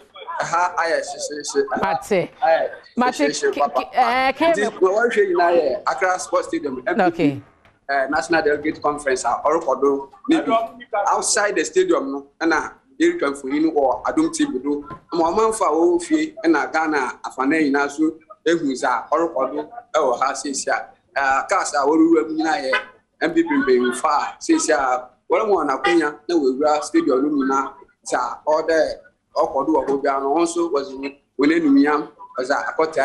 Accra Sports Stadium. Okay. National Delegate Conference or maybe outside the stadium and you can for you or Adom TV do. Mama for Ofi and Ghana Afane in Asu, Eguza or Hassia. Casa, MPP being far, says one more opinion, no, we were Stadium Lumina, or the Okodu of Obiano also was within Miam as a quarter,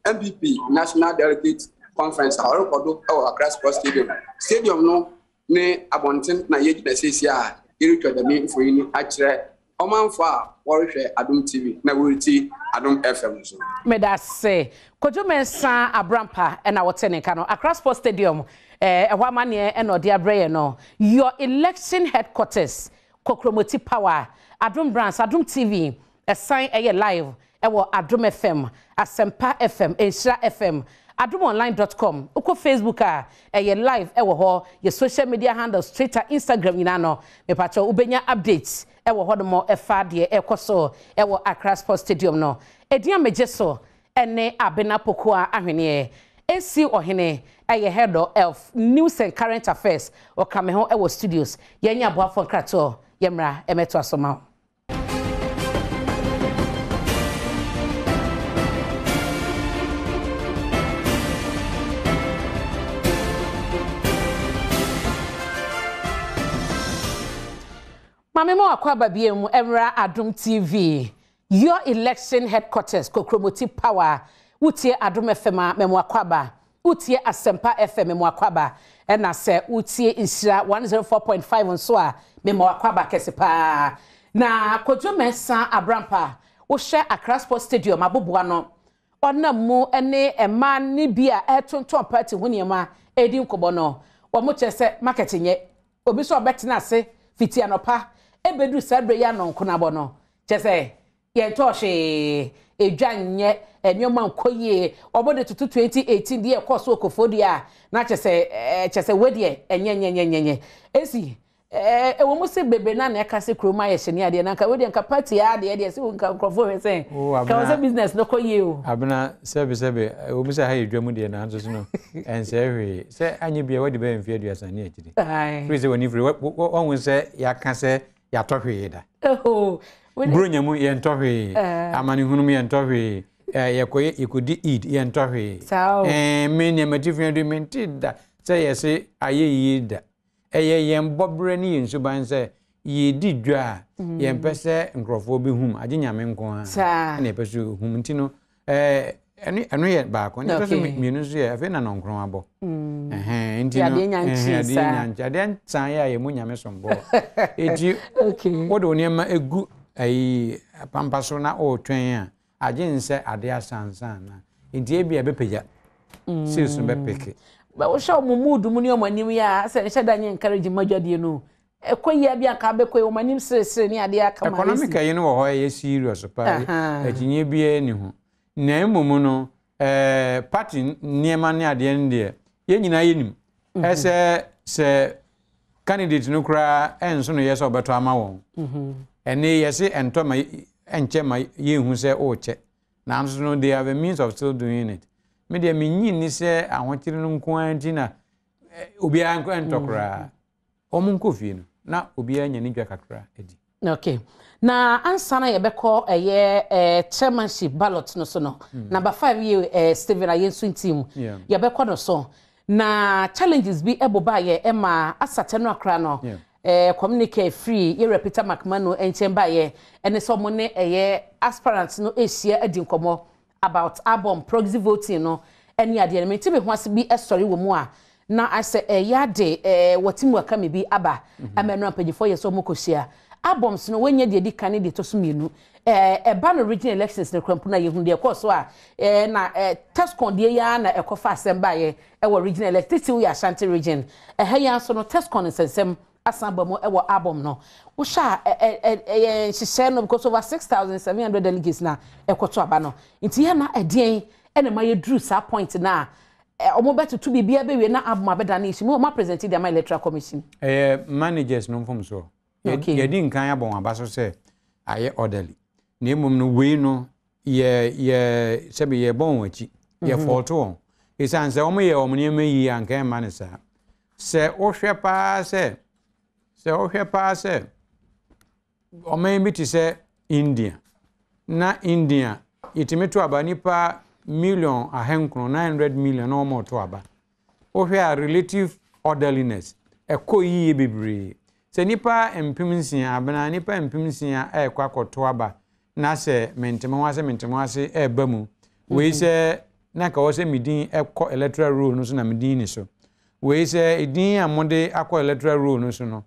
MPP National Delegate Conference, or Okodu or Accra Sports Stadium. Stadium no, ne abundant na yet, says ya, you the name for you, actually. Oman fa worship Adom TV na woriti Adom FM so me da say kojo mensa abrampa na wotene ka no Accra Sports Stadium ehwa mane e no de abreye no your election headquarters Kokromoti Power Adom Brands Adom TV sign live wo Adom FM Asempa FM Ensra FM adomonline.com uko Facebook live wo ho your social media handles Twitter Instagram nyina no me pacho ubenya updates ewo hodomo efa de ekoso ewo Accra Sports Stadium no edian mejeso ene abena pokoa ahwene esi ohene head of news and current affairs o kame ho ewo studios yenya boafo krato yemra emeto asoma. Mame mo akwaba biemu emra Adom TV your election headquarters Kokromoti Power utie Adom FM memo akwaba utie Asempa FM memo akwaba ena se utie Nsira 104.5 nso a memo akwaba kesepa na kojo mesa abrampa wo hye Accra Sports Stadium aboboa no onamu ene ema ni bia etonton party huniema edi nkobo no wo mo chese marketing ye obi so betina ase fiti anopa ebedu sabre ya no nkonabo no chese ye toshe edwanye enyoma nkoye obode tutu 2018 die course okofodia na chese wedie enyenyenyenyenye esi ewo musi bebe na ekase kroma ye hye ade na nka wedie nka party ade se nka nkrofo we sen ka was business no koye o abena sebe o musi ha edwamu de na nso no ense hwe se anye bia wadi be mfie aduasa ne akiri freeze woni free won se ya ka se ya tohwe da Brunya mu ye ntohwe amani hunu ye ntohwe yekoye ikudi eid ye ntohwe me ne matifia do mentida say yes aye yida eye ye mbobre ni nsuban say ye di dwa ye mpese nkrofo be hum age nyame nko a na epese hum ntino eno ye ba ko ne to so mienu so ye afi na no nkron abo ntino ade nyanchi ade san ya ye mu nyame sombo eti wodo niema egu ayi pampaso na o twen a age nse ade asansan na enti e bia be peja season be peke ba wo sha mood mu ni omanim ya se ne shada nye encourage madwade no ekoyi bia ka be koyi omanim sere ni ade aka ma economic ayi no wo ho ye serious pa etinye bia ni ho na emomu no party niema ni ade ndie ye nyina yenim se candidate no kra enso no yeso obeto ama won ene yesi ento ma enche ma ye hu se o che na nso no they have a means of still doing it me de me nyin ni se ahokire no nko anti na obi an ko entokra omunko fie no na obi anya ni dwa kakra edi okay na ansana ye beko chairmanship ballot no so no number 5 ye Stephen Ayensu team ye beko no so na challenges bi eboba ye ema asate no akra no communicate free ye repeater makmano enchemba ye ene so mo ne aspirants no esia adi nkomo about album proxy voting no eni ade me tibe ho ase bi story wo mu a na ase yade watimu aka me bi aba amenu ampagifo ye so mo kosia albums no wenye de candidate to so mienu ban original elections ne kwampu na ye hu de course a na test con de ya na ekofa assemba ye original elections we Ashanti region ha ya so no test con sensem asamba mo album no wo sha she no because over 6,700 delegates na ekoto aba no nti ya na edien ene ma ye drew sa point na omo beto to bibia be we na album abeda na isi mo ma present the my electoral commission managers no from so ye di nkan abon abaso se aye orderly na emom no we no ye sebe ye bon wachi ye fault on isan se omo ye omo ne meyi ankan ma ne sa se ohwe pa se omo bi ti se India na India itimeto aba nipa million ahenkron 900 million no more to aba ohwe a relative orderliness ekoyi bebre se nipa empimnsia abana nipa empimnsia kwakoto aba na se mentemo ase eba mu we se na ka wo se midin ekọ electoral roll no so na midin ni so we se edin amode akọ electoral roll no so no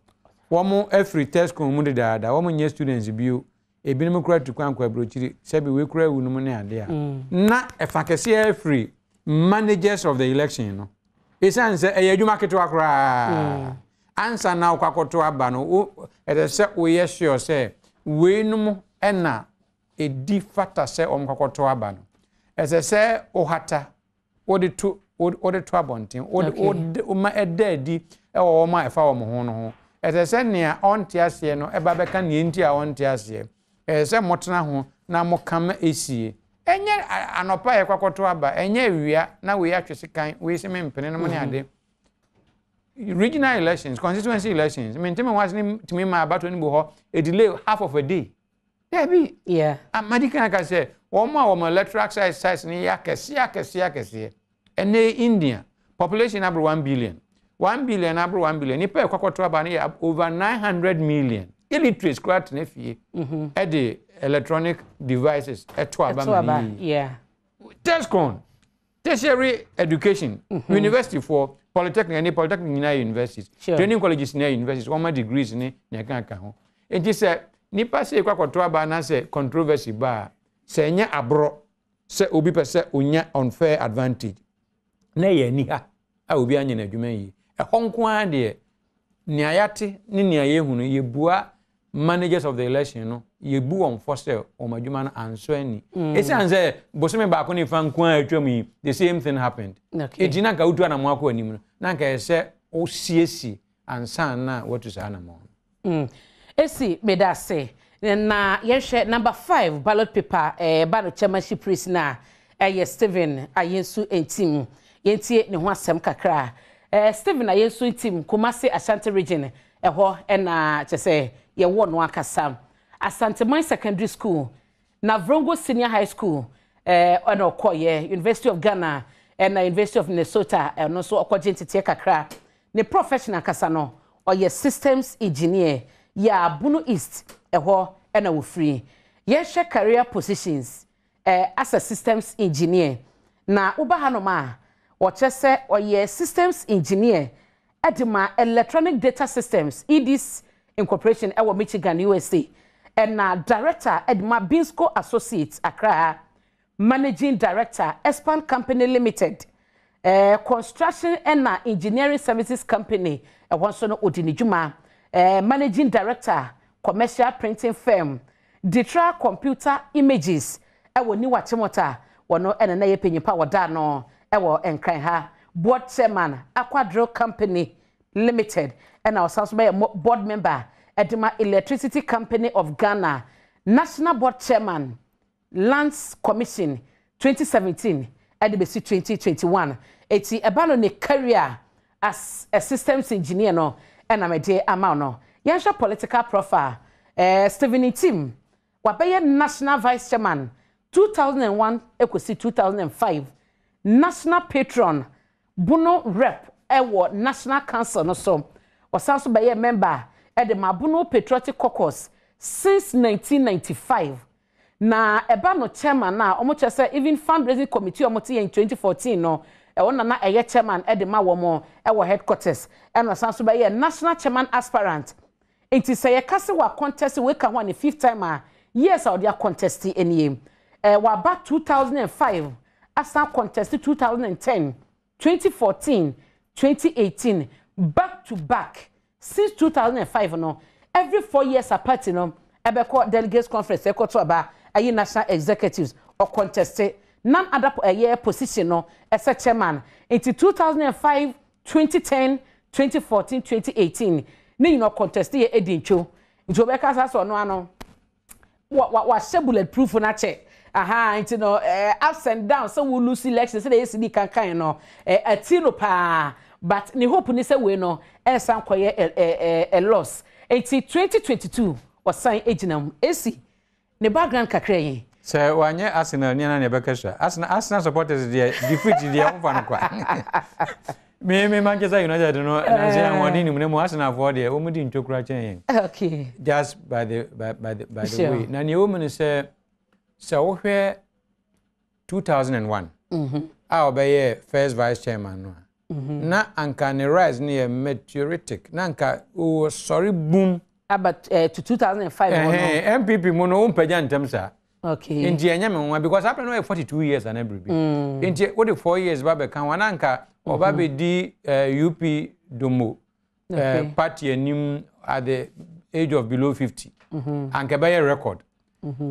wo mo every test ko mu de daada wo mo nye students bio ebinim kura tukwan kwa brochiri se bi we kura wu no ne ade a na efakese every managers of the election no isan se eyadwuma keto akra answer now kwakoto aba no se we sure say we no ena edi fata se kwakoto aba no se ohata odi to abontin odi ma edadi ewo ma efa wo ho no ho se nea onte ase no eba beka ne enti a onte ase se motena ho na mokama esie enye anopa ye kwakoto aba enye wia na we atwese kan we se mempene no mo ne ade regional elections, constituency elections. I mean, tell me what's to me my about when we a delay half of a day. Yeah. Madika can say, one more electoral exercise in Yakasi. And they India population about 1 billion. 1 billion about 1 billion. Nipa kwakotwa over 900 million. Illiterates quite nefi at the electronic devices at Twaba. Yeah. Tescon. Tertiary education, university for polytechnic and polytechnic in universities, training colleges in universities, one more degrees in Yakanka. And he said, Nipa se kwakotoa ba na se controversy ba, se nya abro, se obi pese unya unfair advantage. Na ye ni ha, a obi anya na adwuma yi. E honko an de ni ayate ni ni ayehu no ye bua managers of the election no ye bu on for sale o madwuma no anso ani esi anze bosome ba ko ni fan ko atwam yi the same thing happened ejina ka utu na mo akọ anim no na nka ese o siesi ansa na watu sa na mo esi medase na yehwe number 5 ballot paper ballot chairmanship race na Stephen Ayensu team yentie ne ho asem kakra Stephen Ayensu team Kumasi Ashanti region eho na chese ye wo no akasa Asante Mine Secondary School na Vrongo Senior High School ona okoye University of Ghana and University of Minnesota no so okoje ntete kakra ne professional kasa no oye systems engineer ya Bunu East eho ena wo free yehwe career positions as a systems engineer na uba hanoma wo chese oye systems engineer edema electronic data systems EDS incorporation ewo Michigan USA and na director edema Binsco Associates Accra managing director Espan Company Limited construction and engineering services company wonso no odinijuma managing director commercial printing firm Ditra Computer Images ewo ni watemota wono na ye penyipa woda no ewo enkran ha board chairman Aquadro Company Limited and also be board member edema Electricity Company of Ghana national board chairman Lands Commission 2017 and the 2021 eti ebalo ne career as a systems engineer no and amede ama no yansha political profile Stephen Tim wabeye national vice chairman 2001 ekosi 2005 national patron Buno rep ewo national council no so wasanso beye member e de Mabuno Patriotic Caucus since 1995 na eba no chairman na omo chese even fundraising committee omo tie in 2014 no e wona na eye chairman e de ma wo mo ewo headquarters e no sanso beye national chairman aspirant enti say ye kase wa contest we ka ho ne fifth time yes our dia contest enie wa ba 2005 asa contest 2010 2014 2018 back to back since 2005 no every 4 years apart no ebeko delegates conference ekoto aba ayi national executives or contested none other position no as a chairman into 2005 2010 2014 2018 ni no contest ye edincho nti obeka saso no ano wa bulletproof na che aha nti no ups and downs so we lose elections say yes di kankan no atino pa but ni hope ni say we no ensan koye a loss 2022 osan eginam esi ne background kakra yin say wanye Arsenal ni na ne bekasha Arsenal supporters dey defeat dey mfa no kwa me Manchester United no na say won ni mu Arsenal for dey o mu di ntokura chen yin okay just by the way na ne o mu say wo hwe 2001 a obeye first vice chairman no na anka ne rise ne meteoritic na anka o sorry boom about to 2005 MPP mo no mpaja ntem sa okay enti enya me nwa because after no 42 years and every enti what the 4 years ba be kan wana anka oba be di UP domo party anim at the age of below 50 anka be record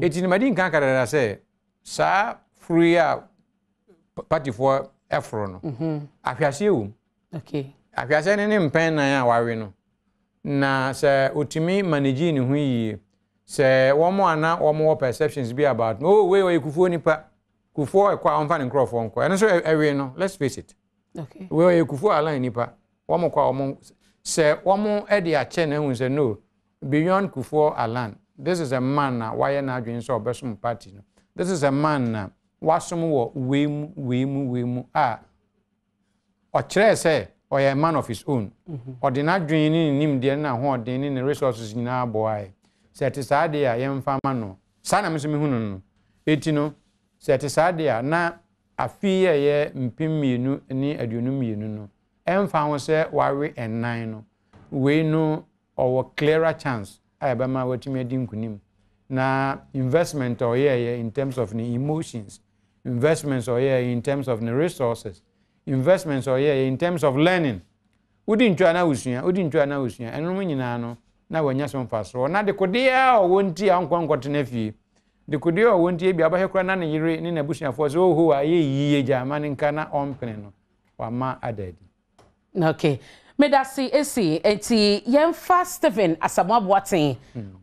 enti ni madi nkan kadara say sa free party for efro no afiase ewu okay afiase ne mpen na ya wawe no na se otimi manage ni hu yi se womo ana womo perceptions be about oh we kufuo nipa kufuo kwa onfa ne crofo nko eno so ewe no let's face it okay we kufuo align nipa womo kwa womo se womo e de ache na hu se no beyond kufuo align this is a man na why na adwen so obesum party no this is a man na wasum wo wemu o kire se or a man of his own or the not dreaming him the na ho den ni resources nyina boy set aside ya yem fama no sana me so me hunu no eti no set aside ya na afi ye mpem mienu ni aduonu mienu no emfa ho se ware ennan no we no or clearer chance aba ma watimi adi nkunim na investment or ye in terms of the emotions investments or ye in terms of the resources investments or yeah in terms of learning udi ntwa na usua enu mu nyina no na wanya so mfaso na de kodia o wonti ankwankwot na fie de kodia o wonti bi abahekura na ne yire ni na busuafo so ho aye yiye jama ne nka na ompene no wa ma adadi okay medasi esi enti yemfa Stephen Asamoah Boateng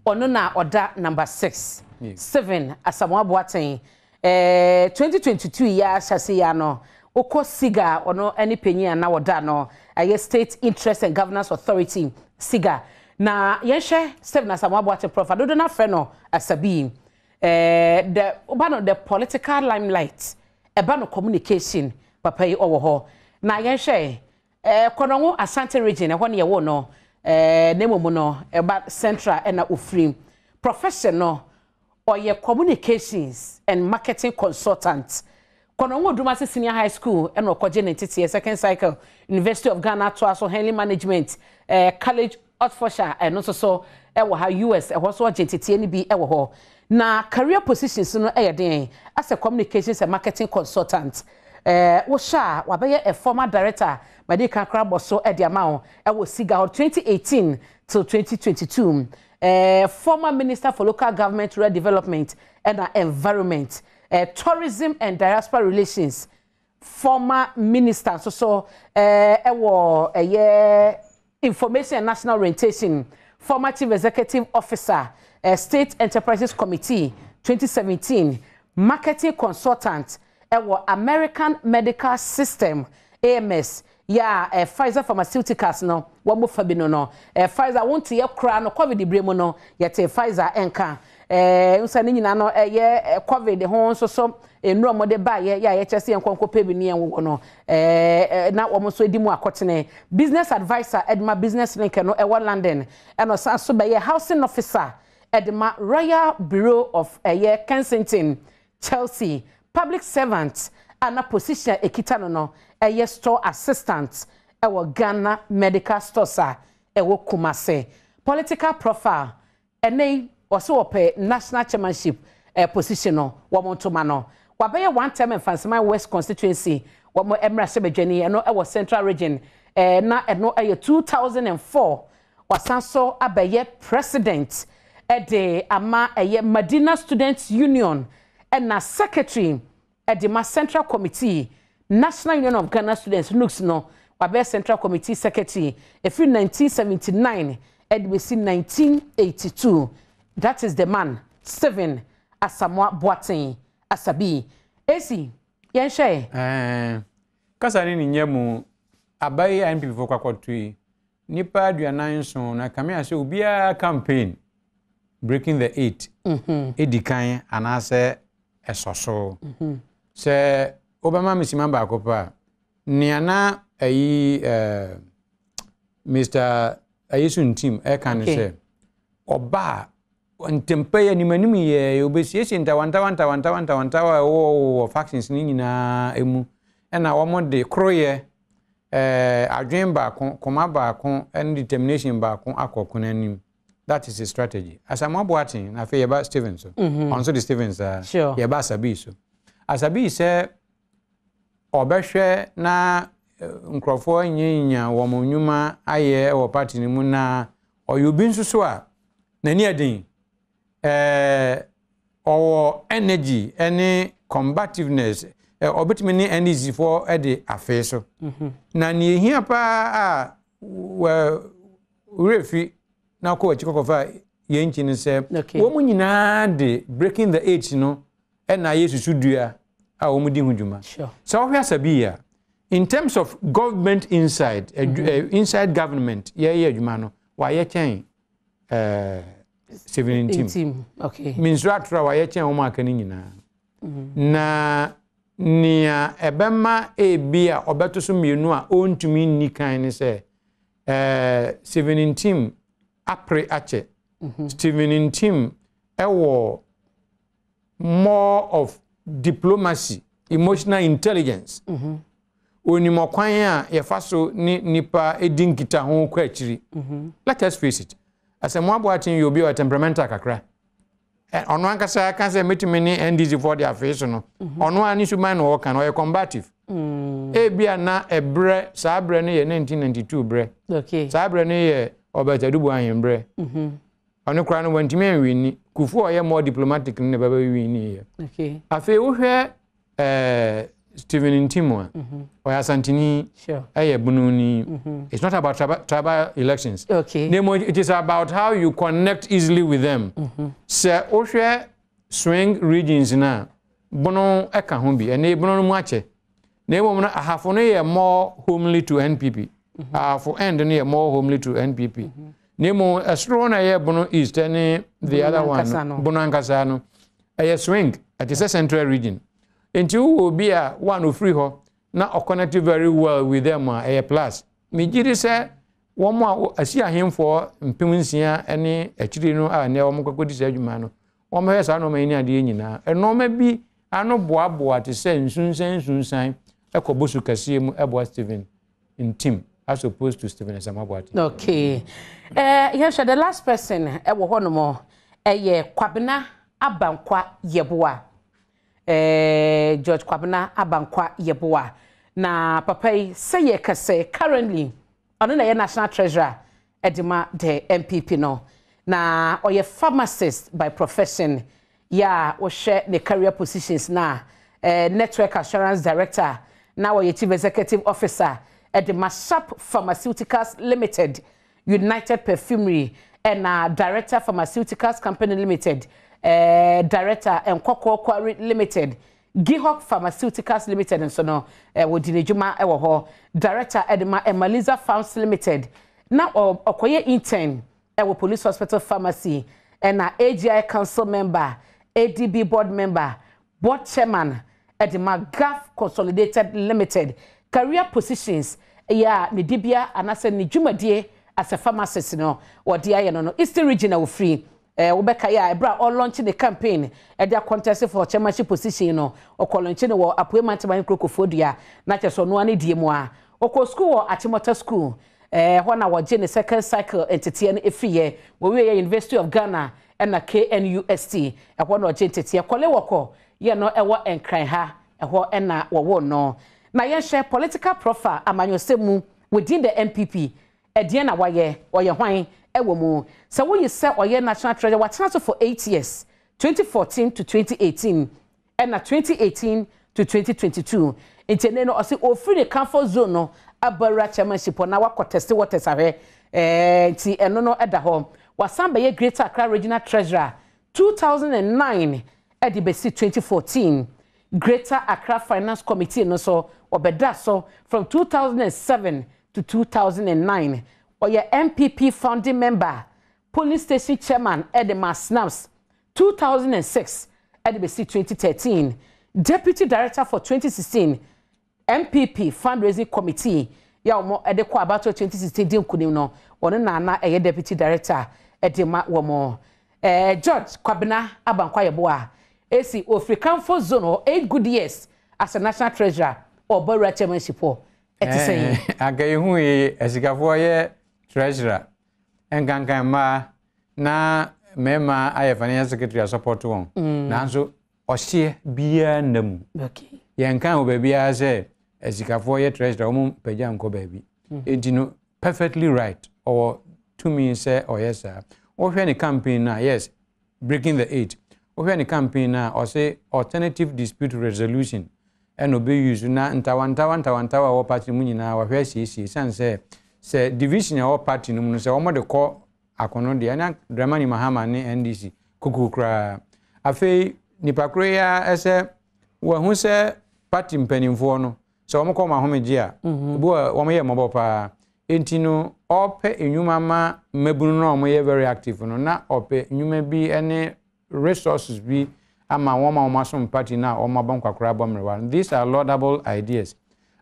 ono na oda number 6 Stephen Asamoah Boateng 2022 ya shase ya no oko siga ono any penyi na woda no aye State Interest and Governance Authority siga na yenhwe Stephen Asamoah Boateng prof adodo na fre no asabi the political limelight ebano communication papa yi owo ho na yenhwe konongo Asante region e ho ne ye wo no nemo no eba central na ofrim professional or your communications and marketing consultant kono Dumasi Senior High School and okoje nentiti second cycle University of Ghana to aso Henley Management College Oxfordshire and also so ha US so nentiti ni bi ho na career positions no den as a communications and marketing consultant wo sha wabaye a former director Madika Kraboso Ediamao Siga 2018 till 2022 former minister for local government rural development and environment tourism and diaspora relations former minister so information and national orientation former chief executive officer state enterprises committee 2017 marketing consultant American medical system AMS Pfizer Pharmaceuticals no wamo fabino no Pfizer won't ye kra no covid bremo no yete Pfizer enka unsa ni nyina no covid ho so enro mode ba ye chese enkonko pebi ni enwo no na womo so edi mu akotene business advisor Edma business link no London eno san so be housing officer Edma Royal Bureau of Kensington Chelsea public servant ana position ekita no store assistant Ghana medical stores Kumase political profile ene also ope national chairmanship position no womontoma no wabaye one time in Fansima West constituency womo emra sebedwani eno central region na eno 2004 wasanso abaye president de ama Medina Students Union na secretary Edema Central Committee National Union of Ghana Students looks no wabe Central Committee Secretary from 1979 and we see 1982 that is the man Steven Asamoah Boateng Asabi esi yenhwe kasa ni nyemu abaye NPP for kwakotui nipa aduanan so na kamia se obia campaign breaking the 8 edikan anase esoso se Obama misima ba akopa niana Mr. Ayesun team kan se oba ntempe ni manim ye obesiesi wanta wo factions ni nyina emu na wo de kroye adwen ba koma ba kon and determination ba kon akokon anim. That is a strategy. Asamoah Boateng na fe yeba Stevens so onso the Stevens yeba Asabi so Asabi se obehwe na nkrofo nyinya wo monwuma aye wo party ni mu na oyobi nsuso a nani adin owo energy any combativeness obetimi ni energy for ede afeso na ni hia pa a refi na ko chikokofa yenchi ni se wo mu nyina de breaking the age no na yesusu dua a wo mu di huduma so wo Asabi ya in terms of government inside inside government ye adwuma no wa ye chen 17 okay minstratra wa ye chen wo ma kan nyina na nia ebema ebia obeto so mienu a ontumi ni kan ni se 17 apre ache Stephen team ewo more of diplomacy emotional intelligence onimo kwan a yefaso ni nipa edinkita ho kwa akiri let us face it Asamoah Boateng you be a temperamental kakra ono ankasa kan say metimi ni NDC for their face no ono ani suman no kan o combative bia na ebre sa bre ne ye 1992 bre okay sa bre ne ye obetadubu ahembre ono kra no wantimi anwini kufu o ye more diplomatic ne baba wini ye okay afi wo hwe Stephen Ntimwa or Asantini Bununi. It's not about tribal elections. Okay. It is about how you connect easily with them. So, Oshe swing regions now. Bono Ekahumbi and Bono Muache. Nemo a half more homely to NPP. For end more homely to NPP. Nemo a strong Bono East and the other one Bono Ankasano. A swing at the central region. And you will be a one who free ho, now connected very well with them a plus. Mijiri say womo asi ahemfo mpemnsia ene akiri no a ne womo kokodi sa adwuma no womo he sa no ma ni ade nyina enoma bi ano boaboa te se nsunsan ekobosu kase mu eboa Stephen in team as opposed to Stephen Samabwati. Okay. Yes, the last person ewo ho no mo Kwabena Abankwa Yeboa. George Kwabena Abankwa Yeboa. Na papa say ye kase currently ono na ye national treasurer edima the MPP no. Na oye pharmacist by profession. Ya o share the career positions na network assurance director, now oye chief executive officer at the Mashap Pharmaceuticals Limited, United Perfumery, and Director Pharmaceuticals Company Limited, Director and Koko Quarry Limited, Gihok Pharmaceuticals Limited, and so no, Wodinejuma Ewoho, Director Edema and Maliza Farms Limited, now Okoye intern, Police Hospital Pharmacy, and AGI Council member, ADB board member, board chairman, Edema GAF Consolidated Limited. Career positions ya ni dibia anase ni dwumadie as a pharmacist no wodi aye no Eastern region we free wobeka ya ebra all launch the campaign e dia contest for chairmanship position no launch no wo appointment man krokofodua na cheso no ani die mu a school wo Achimota school ho na wo je ne second cycle entity no efiye wo we University of Ghana and na KNUST ho na wo je entity kole woko ye no ewo enkran ha ho na wo no. Na yen share political profile amanyosemu within the MPP edien na waye hwan ewo mu so we say oye national treasurer what transfer for 8 years 2014 to 2018 and na 2018 to 2022 intene no osi ofiri the comfort zone no abara chairmanship na wa contest what sabe ti eno no eda ho wasamba ye Greater Accra regional treasurer 2009 edibesi 2014 Greater Accra Finance Committee no so obeda so from 2007 to 2009 oye MPP founding member police station chairman Edema Snaps 2006 edibesi 2013 deputy director for 2016 MPP fundraising committee ya omo edekwa about 2016 din kunim no ono na deputy director edema womo George Kwabena Abankwa Yeboa AC African for zone 8 good years as a national treasurer or Borough chairmanship for agayehu esikafo ye treasurer engankan ma na mema aye financial secretary support won nanso ohye bia nam okay yenkan obabia say esikafo ye treasurer omo pagya nko baby edino perfectly right or to me say oh yes sir ohwe ni campaign na yes breaking the 8 ohwe ni campaign na or say alternative dispute resolution and obey use na ntawantawa wo party mu nyina wa hwe siesie san say division ya wo party no mu say wo de ko akono de na Dramani Mahama ne NDC kokokra afei nipakro ya ese wo hu say party mpanimfo no so wo ko ma homeji a bo wo ye mobo pa enti no ope enyuma ma mabunu no wo ye very active no na ope enyuma bi ene resources bi ama woma some party na o mabankwa bomrewa. These are laudable ideas.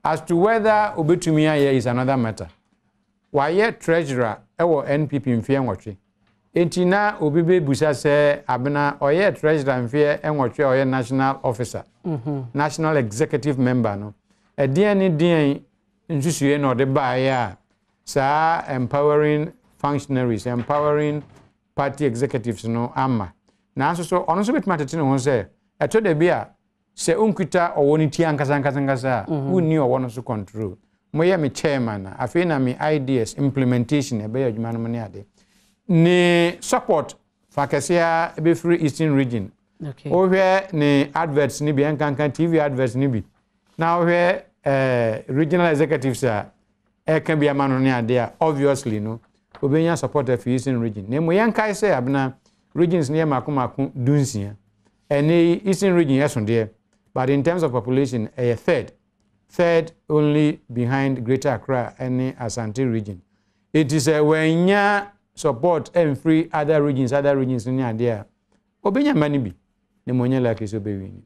As to whether obetumi aye is another matter. Why treasurer ewo NPP mfie nwotwe. Enti na obibe busa se abena oye treasurer mfie enwotwe oye national officer. National executive member no. Dien nsusuye no de ba ya sa empowering functionaries, empowering party executives no ama. Na so ono so betima tete no say eto de bia se unkuta owoni ti ankasa unni owono so control moye me chairman afi na me ideas implementation e be adwuma no ne ade ni support fakesia be free Eastern region okay ohwe ni adverts ni bi enkankan TV adverts ni bi na ohwe regional executives e can be amano ne ade obviously no obenya support of Eastern region ne moye nkai say abna regions near Makumaku Dunsia and Eastern region yes on there, but in terms of population, a third only behind Greater Accra and Asante region. It is when you support and free other regions near there. Obenya manibi, the money like is obeying.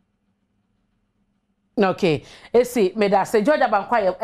Okay, see, me da se George Abankwa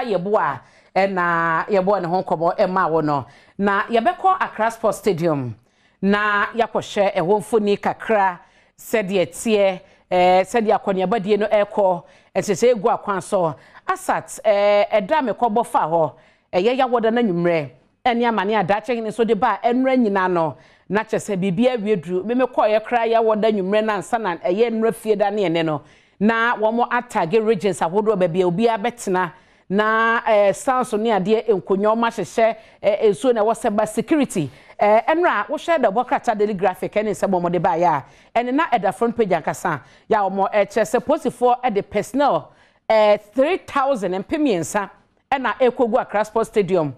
Yeboa na yɛbɔ ne ho nkɔmmɔ ɛma wo no na yɛbɛkɔ Accra Sports Stadium na yakɔhwɛ ɛhɔ mfoni kakra sɛdeɛ tie sɛdeɛ akɔneabadie no ɛkɔ ɛsɛsɛ egu akwan so asat ɛda me kɔbɔ fa hɔ ɛyɛ yawoda na nwumrɛ ɛne amane adakyɛ ne so de ba ɛnura nyina no na kyɛsɛ bibia wiedru me kɔyɛ kra yawoda nwumrɛ na nsa na ɛyɛ nura fie da ne ne no na wɔn atage regions ahodoɔ baabi obi abɛtena na sanso ne ade enkonyo ma hyehyɛ enso na wɔsɛba security enra wo share the bokrata daily graphic ene se bomo de ba ya ene na at the front page ankasa ya omo kyese posifo at the personnel 3000 empemiensa ena ekogu Accra Sports Stadium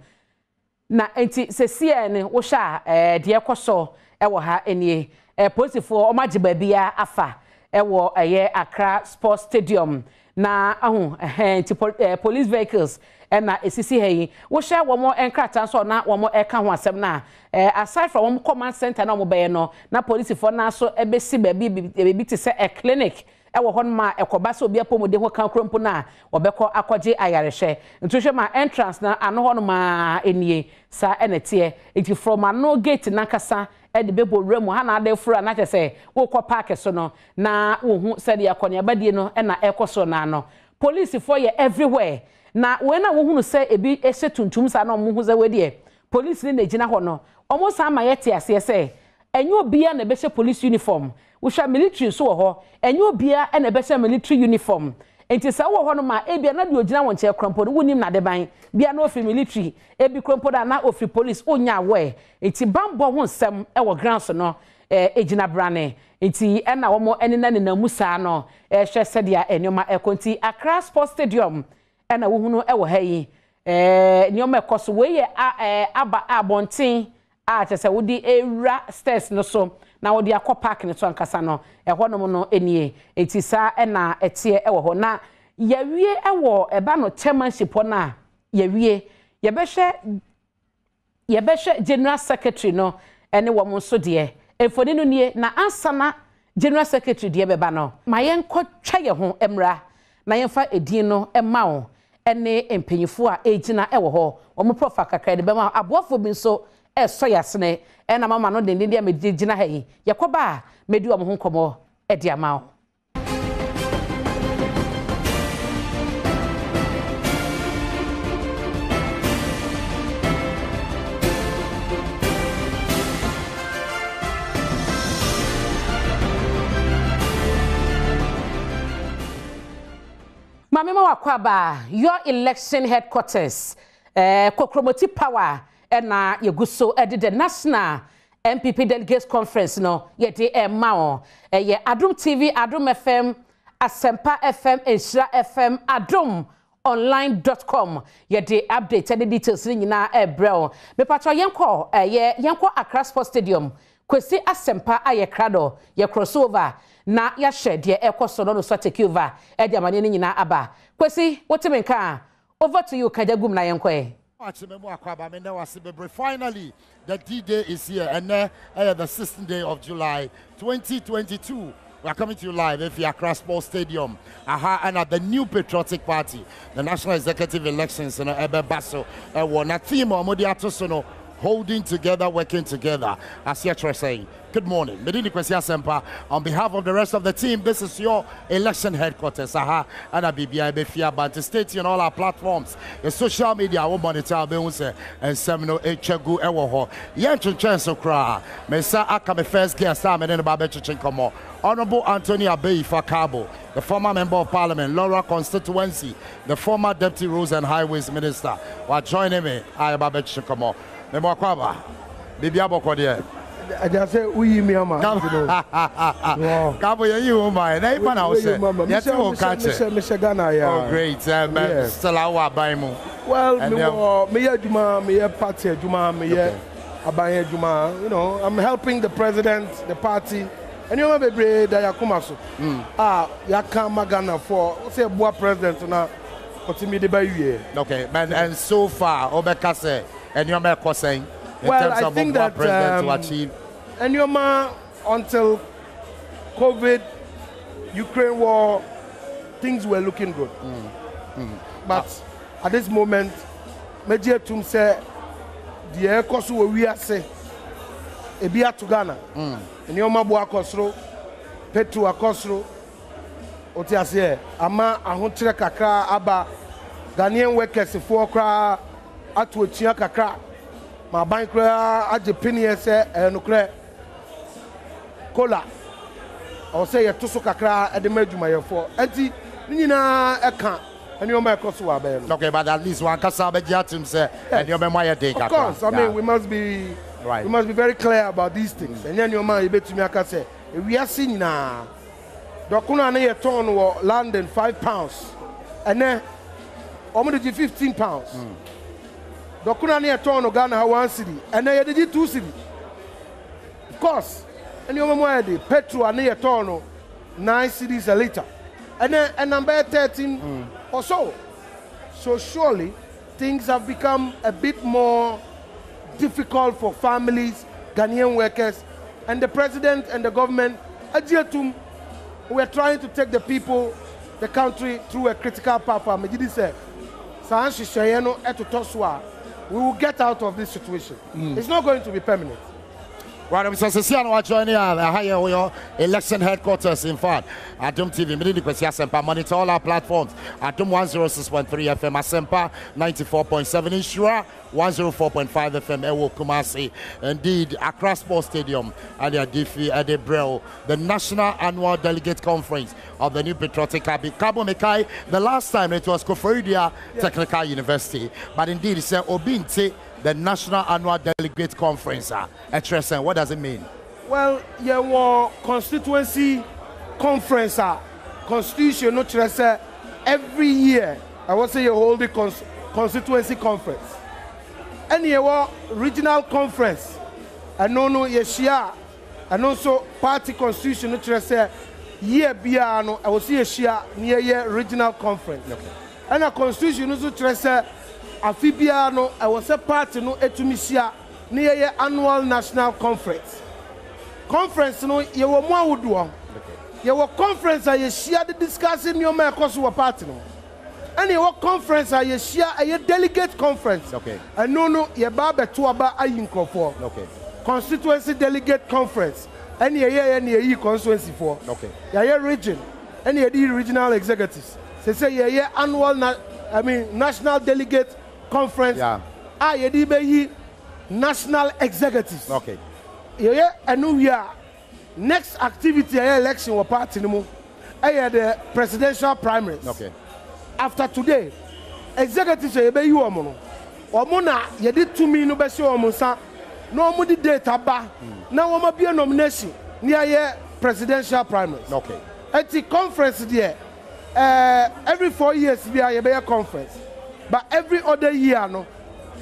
na enti se CN wo sha de ekoso ewo ha enie posifo o magiba bia afa ewo Accra Sports Stadium na police vehicles na esisi heyi wo share wo mo enkrata so na wo mo eka ho asem na aside from wo command center na wo be no na police for na so ebesi baby te se a clinic ewo hon ma ekoba so obi apomode ho kan krompo na obekọ akọje ayarehwe ntuhwe ma entrance na ano hon ma enie sa enete enti from ano gate na kasa de bebo remu ha na ade fura na kyese wo kọ park so no na wo hu sede yakọne abadie no na ekoso na no police for ye everywhere na when na wo hunu se ebi ehye tuntum sa na omo hu za wedie police ni na gina ho no omo sa ma yete ase se enyo obia na behye police uniform wo hwa military so ho enyo obia na behye military uniform enti sa wo ho no ma ebia na de ogina won che krompo no wonim na de ban bia na ofi military ebi krompo da na ofi police onya we enti bambo ho nsem wo grounds no ejina brane enti na wo mo ene na musa no hwe sedia enoma ekonti Accra Sports Stadium na wo hunu wo ha yi nyoma ekoso we ye aba abonten a kyese wo di ewra stairs no so na wo di akọ park ne so ankasa no ho no no enie etisa na etie wo ho na yawie wo eba no chairmanship na yawie yebehwe general secretary no ene wo mo so de efoni no nie na ansana general secretary de beba no ma yenko twa ye ho emra na yemfa edin no ema wo ene empanyifo a ejina wo ho omo profa kakra de bema aboafo bi so so yasene ena mama no de ndi amejina ha yi yakoba medi omo ho nkomo edi ama wo Mamema wakwaba your election headquarters kokromoti power na yeguso the national MPP delegates conference no yede mao ye Adom TV Adom FM Asempa FM Ensra FM Adom online.com yede update the details ni nyina ebrel me patro yenko Accra Sports Stadium kwesi Asempa aye krado ye crossover na ya share de ekoso no so take over e de amane ni nyina aba kwesi wotimenka over to you kajagum na yenko Finally, the D-Day is here, and the 16th day of July, 2022. We are coming to you live at the Accra Sports Stadium, and at the new Patriotic Party, the National Executive Elections, and Ebe Basso, a theme of Modiatosono, holding together, working together. As you're saying, good morning. Medini Kwesi Asempa, on behalf of the rest of the team, this is your election headquarters. And a BBI Befia Bantu State on all our platforms. The social media, I will monitor and Semino Echegu Ewoho. Yanchin Chanso Kra, Mesa Akame first guest, and then Babe Chichinkomo. Honorable Anthony Abeyi Fakabo, the former Member of Parliament, Laura Constituency, the former Deputy Roads and Highways Minister. While joining me, I am Babe Chichinkomo. Nemo Kwaba, Bibi Abokode. I just say, we me, ama. Kabo, you, my name, and I was saying, yes, Mr. Ghana, yeah. Oh, great, Salawa Baimu. Well, me, Juma, me, party, Juma, me, Abaye, Juma. You know, I'm helping the president, the party. And you know, baby, that you come also. You come Ghana for, say, boy, president, now, continue the by you. Okay, and so far, Obekase. And you're saying, well, I think that to achieve. And your man, until COVID, Ukraine war, things were looking good. But at this moment, meje tum se de ekoso wo wiase ebi ato Ghana nneoma bo akosoro petro akosoro otiase ama ahokyere kakra aba Ghanaian workers for kra atu atua kakra ma ban kra age penie se enokre kola o se ye toso kakra ede madwumayefo enti nyina eka nneoma ekoso wa ba no. Okay, but at least one kasa be jatim say nneoma moye dey kakra. Of course, I mean we must be right. We must be very clear about these things. And nneoma ebetumi aka say we are seeing na dokuna na ye ton wo London £5 and then almost 15 pounds. Dokuna na ye ton no Ghana 1 cedi and then ye did 2 cedi. Of course, nneoma moye dey petrol na ye ton no 9 cedis a liter. And then and number 13 or so. So surely things have become a bit more difficult for families, Ghanaian workers, and the president and the government. Adietum, we're trying to take the people, the country through a critical path. We will get out of this situation. It's not going to be permanent. Right, I'm Sasiano joining our election headquarters. In fact, Adom TV, Asempa, monitor all our platforms. Adom 106.3 FM, Asempa 94.7, Ishura 104.5 FM, Ewo Kumasi. Indeed, Accra Sports Stadium, Adi Adifi, Adi Brel, the National Annual Delegate Conference of the New Patriotic Cabo Mekai. The last time it was Koforidua Technical University, but indeed it's Obinte. The National Annual Delegate Conference. What does it mean? Well, yeah, constituency conference. Constitution, no every year. I would say you hold the constituency conference. And you regional conference. And no, yeshia. And also party constitution, no year biano. I would say yeshia near year regional conference. Okay. And a constitution, no Afibiano, I was a part no etumisia near annual national conference. Conference no ye were more would do. Ye were conference I share the discussing your course of party no. And ye were conference I share a delegate conference. Okay. And no ye baba to aba ayinko for. Okay. Constituency delegate conference. And ye constituency for. Okay. Ye region. And ye regional executives. Say ye annual national delegate conference. Yeah. National executives. Okay. Yeah, and we are next activity election or party no. The presidential primaries. Okay. After today, executives you omono. Omona ye did 2 million no be show omonsa. No mo di data ba. Na wo ma be nomination near presidential primaries. Okay. At the conference there every 4 years we are a conference. But every other year, no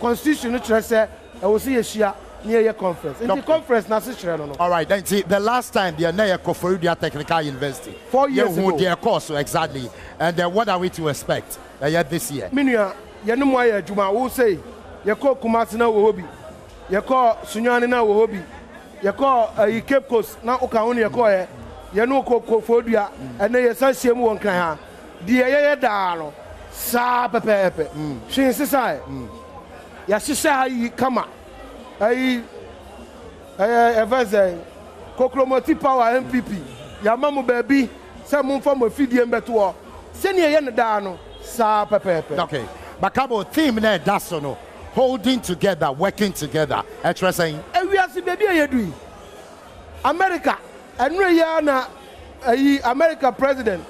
constitution, I will see a share near your conference. In the conference, no. All right, then see the last time the Naya Koforidua Technical University 4 years ago. Their course exactly, and what are we to expect this year? Minia, Yanumoya Juma will say, you call Kumasina Wobi, you call Sunyanina Wobi, you call Cape Coast, now Okaoni, you call you know Koforidua, and then you say she won't cry. Dear Dano. Sa pepe she insisai ya shisha yi kama ai eveze kokromoti power MPP ya mamu baby se mun fo mo fidie mbeto se ne ye ne da no sa pepe. Okay, but Cabo theme na that's no holding together, working together. Saying we are see baby yedui America enre ya na America president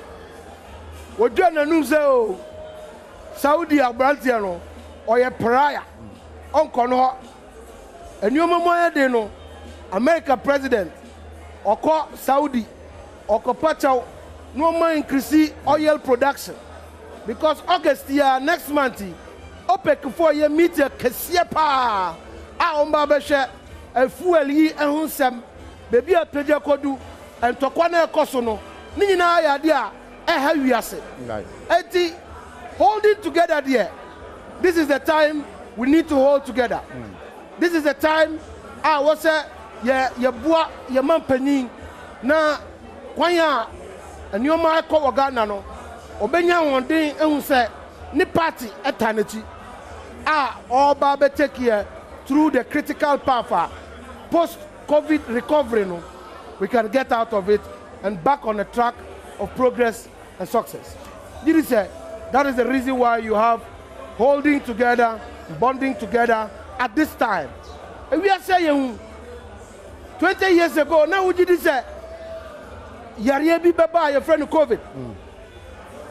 wodwa na nu se o Saudi Abrantiano or a pariah on Kono, a new Moya Deno, America president, or call Saudi or Copacho, no more increase oil production. Because August year next month, OPEC for your meter Kesiepa, Barbasha, a fuel ye and Hunsam, baby a Pedia Kodu, and Tokwana Kosono, Nina idea, a heavy asset. Right. Holding together there. This is the time we need to hold together. This is the time I was ya boa ya mampani na kwanya anyoma ko Ghana no obenya wondin ehun se ni party etaneti all Babe take here through the critical path, post-COVID recovery, no, we can get out of it and back on the track of progress and success. That is the reason why you have holding together, bonding together at this time. And we are saying 20 years ago, now we did say, Yariyebi Baba, your friend of COVID.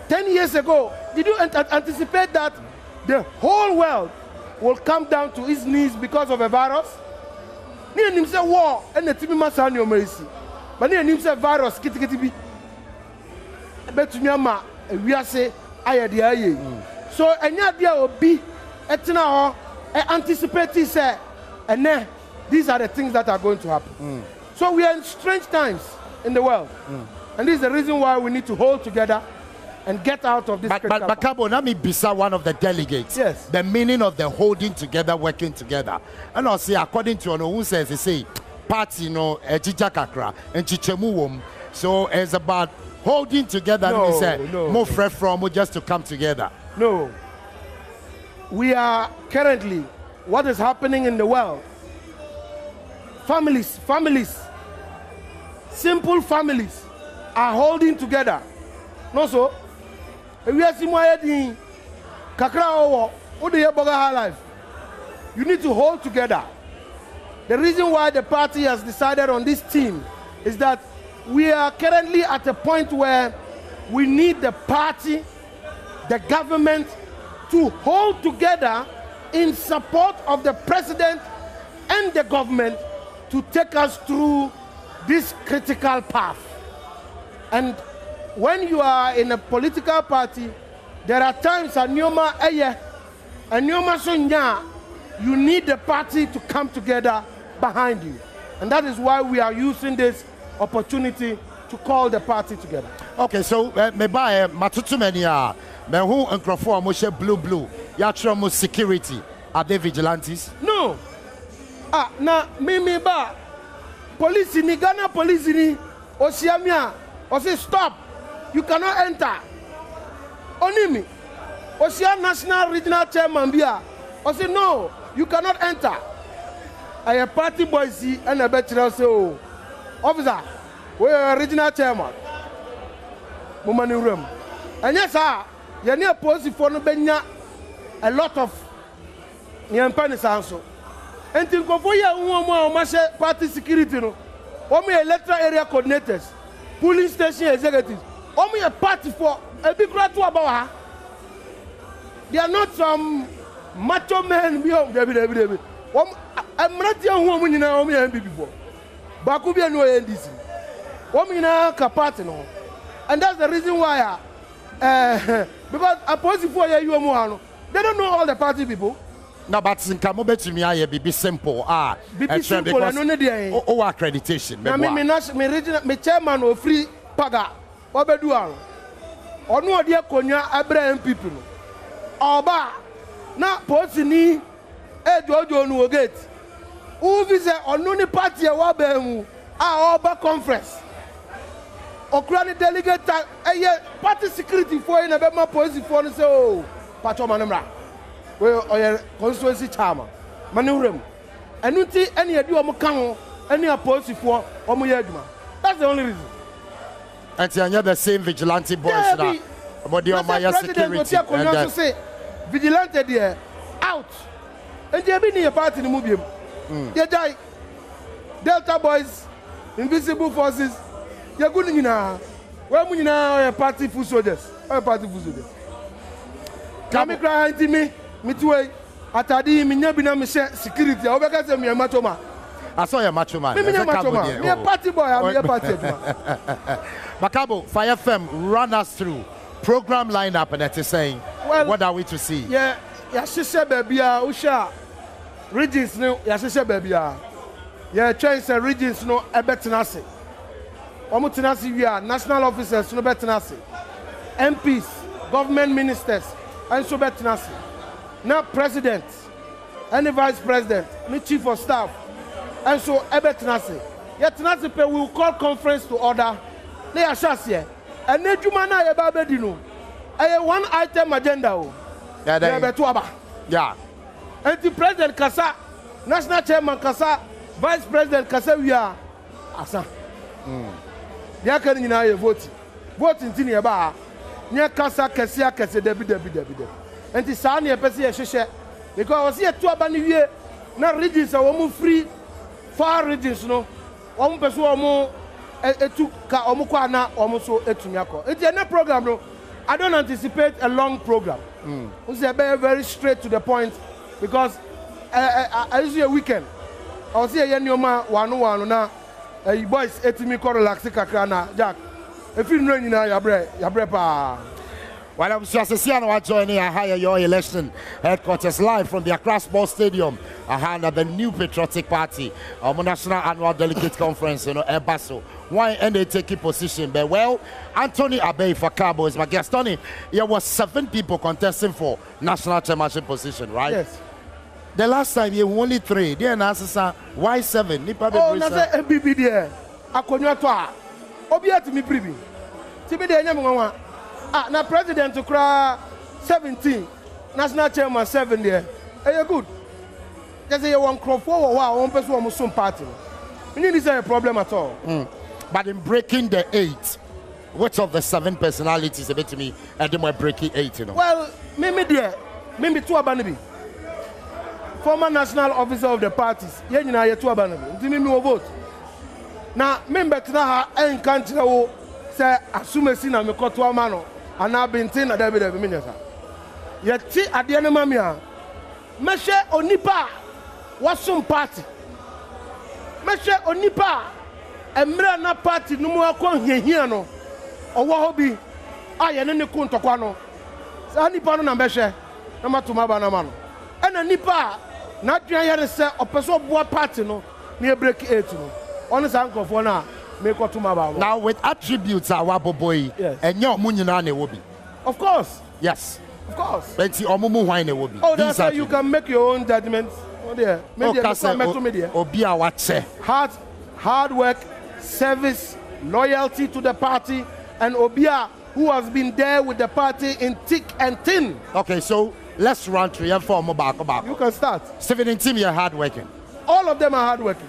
10 years ago, did you anticipate that the whole world will come down to its knees because of a virus? Ni nim say war and the TV masa ni omerisi. But ni nim say virus kiti betumi ama we are say ayede aye. So enya dia obi etina ho anticipate say and these are the things that are going to happen. So we are in strange times in the world. And this is the reason why we need to hold together and get out of this. But Cabo, let me be one of the delegates. Yes. The meaning of the holding together, working together. And I'll say, according to who says, they say, party, you know, Kakra, and Chichemuwum. So it's about holding together. No, and we say, no. more fresh from just to come together. No. We are currently, what is happening in the world, families, simple families are holding together. No, so we are seeing Kakra life. You need to hold together. The reason why the party has decided on this team is that we are currently at a point where we need the party, the government, to hold together in support of the president and the government to take us through this critical path. And when you are in a political party, there are times you need the party to come together behind you. And that is why we are using this opportunity to call the party together. Okay, so maybe Matutumenia, who and Crawford Moshe blue, Yatra security. Are they vigilantes? No. Me ba police ni Ghana police ni Osiamia or say stop. You cannot enter. Only me. Osia National Regional Chairman Bia. I say no, you cannot enter. I a party boy see and a better say, oh, officer, we are regional chairman. Woman in room. And yes, sir, you need a post for no benya a lot of Nyampani Sanso. And think of where party security no. Only electoral area coordinators, police station executives. Only a party for a big crowd to about her. They are not some macho men. I'm not young woman in our own before. Bakubia no NDC. Woman in our party. And that's the reason why. Because opposing for you, they don't know all the party people. No, but in Kamobe to me, I be simple. Be simple. I don't need accreditation. Me chairman of free paga. Obeduan. Onu odi akonya Abraham people. Oba na posini Jojo nu gate. Who visit onu ni party e wa ba mu Oba conference. Okrani delegate party security for in Abema police for say oh pacho manamra. We oye constituency chairman. Manurem. Enuti any edi omo kan ho any police for omo ye aduma. That's the only reason. And you're the same vigilante boys now. About the Omaya security. And say, vigilante there, out. And you have been in your party in the movie. You die. Delta boys, invisible forces. You're good now. Where we now party full soldiers. Party full soldiers. Come cry to me too. Atadi, me nyabina me security. I will say me a macho man. I saw your macho man. Me a macho man. Me a party boy. I'm a party man. Makabo, Fire FM, run us through program lineup and that is saying, well, what are we to see? Yeah, Yashisha baby, Usha regions no, Yashisha baby, yeah, change regions no, a betinasi. Omutinasi, we are national officers, no betinasi, MPs, government ministers, and so betinasi. Now, president, any vice president, any chief of staff, and so a betinasi. Yet, Tinasi we will call conference to order. They are here. And then you man I one item agenda. Yeah. And the President Kasa, National Chairman Kasa, Vice President Kasa, we are asa. They are coming in our vote. Vote in Tinia Bar. Near Kasa, Cassia, Cassia, Debbie. And the Sani, a Pessia, because I was here 2 years. Now regions are almost free, far regions, no. One person or more, etuka omukwana omuso etunyako. It's a program, no. I don't anticipate a long program. It's very straight to the point because I usually a weekend. I was here yanyoma wanu na boys etimi ko relax kakra na Jack. If you know you na yabre pa. Well, I'm just joining your election headquarters live from the Accra Sports Stadium. At the new Patriotic Party, our National Annual Delegate Conference, Ebaso. Why and they take a position? But well, Anthony Abbey for Cabo is my guest. Tony, there was 7 people contesting for national chairmanship position, right? Yes. The last time you only 3. Then answer why 7? Oh, that's a MBB there. Akonyo to. Obiati mi pribi. Tibi de nyamwa. Now president to cry 17, national chairman 7 there. Hey, good. Just say you want crop forward. Wow, one person almost some party. You need a problem at all. But in breaking the 8, which of the 7 personalities a bit to me and then we're breaking 8, you know? Well, maybe 2 abanibi. Former national officer of the parties. Yeah, you know, 2 abanibi. Ntimi mi vote. Now, member tena en country wo say assume si na me koto amano. Ana bintin na David Minyasa. Yeti adiane mamia. Meshe onipa wasum party. Meshe onipa emra na party numu akon hiehia no. Owo hobi aye ne ku ntokwa no. Sa nipa no na meshe na matuma ba na ma no. Ena nipa na twan yare se opeso boa party no na break 8 no. Ono sa nkofo na now with attributes our boy and your munyina ne wobi. Of course. Yes. Of course. But omumu wine wobi. Oh, that's how you can make your own judgments. Oh dear. Obia watch. Hard work, service, loyalty to the party, and Obia who has been there with the party in thick and thin. Okay, so let's run through and form back. You can start. Stephen and Timmy are hard working. All of them are hard working.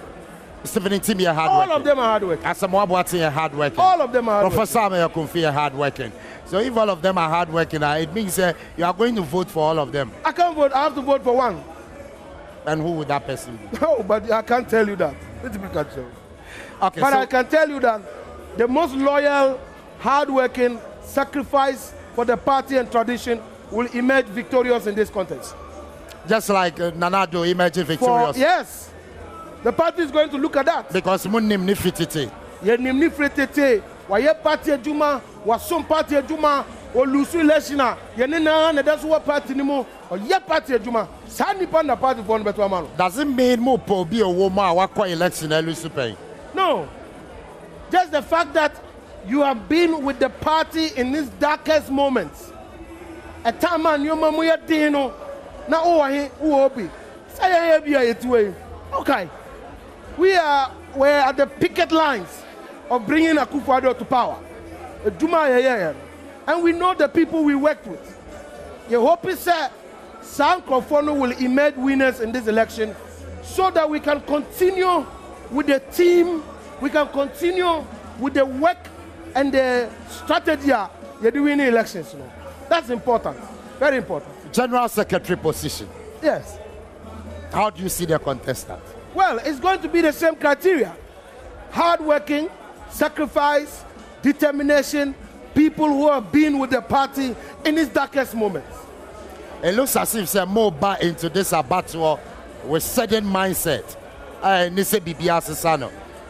Stephen and Timmy are hard working. All of them are hard working. Asamoah are hard working. All of them are hard working. Professor Ameyakunfi are hard working. So if all of them are hard working, it means you are going to vote for all of them. I can't vote. I have to vote for one. And who would that person be? No, but I can't tell you that. Let me catch you. Okay, but I can tell you that the most loyal, hard-working, sacrifice for the party and tradition will emerge victorious in this contest. Just like Nanado emerged victorious. Yes. The party is going to look at that. Because Munim Nifitite. Yenim Nifitite. Waye party Juma, Wasum party Juma, or Lusu Leshina, Yenina, and that's what party anymore, or Ye party Juma. Sani Panda party for Betuamano. Doesn't mean more po be a woman what election Elusupe. No. Just the fact that you have been with the party in its darkest moments. A time man, your mamuya dino, na ohi, uobi. Say be a way. Okay. We're at the picket lines of bringing Akufo-Addo to power. And we know the people we worked with. The hope is that Sam Krofono will emerge winners in this election so that we can continue with the team, we can continue with the work and the strategy you're doing in elections. That's important, very important. General Secretary position. Yes. How do you see the contestant? Well, it's going to be the same criteria. Hard-working, sacrifice, determination, people who have been with the party in its darkest moments. It looks as if they're more back into this battle with certain mindset.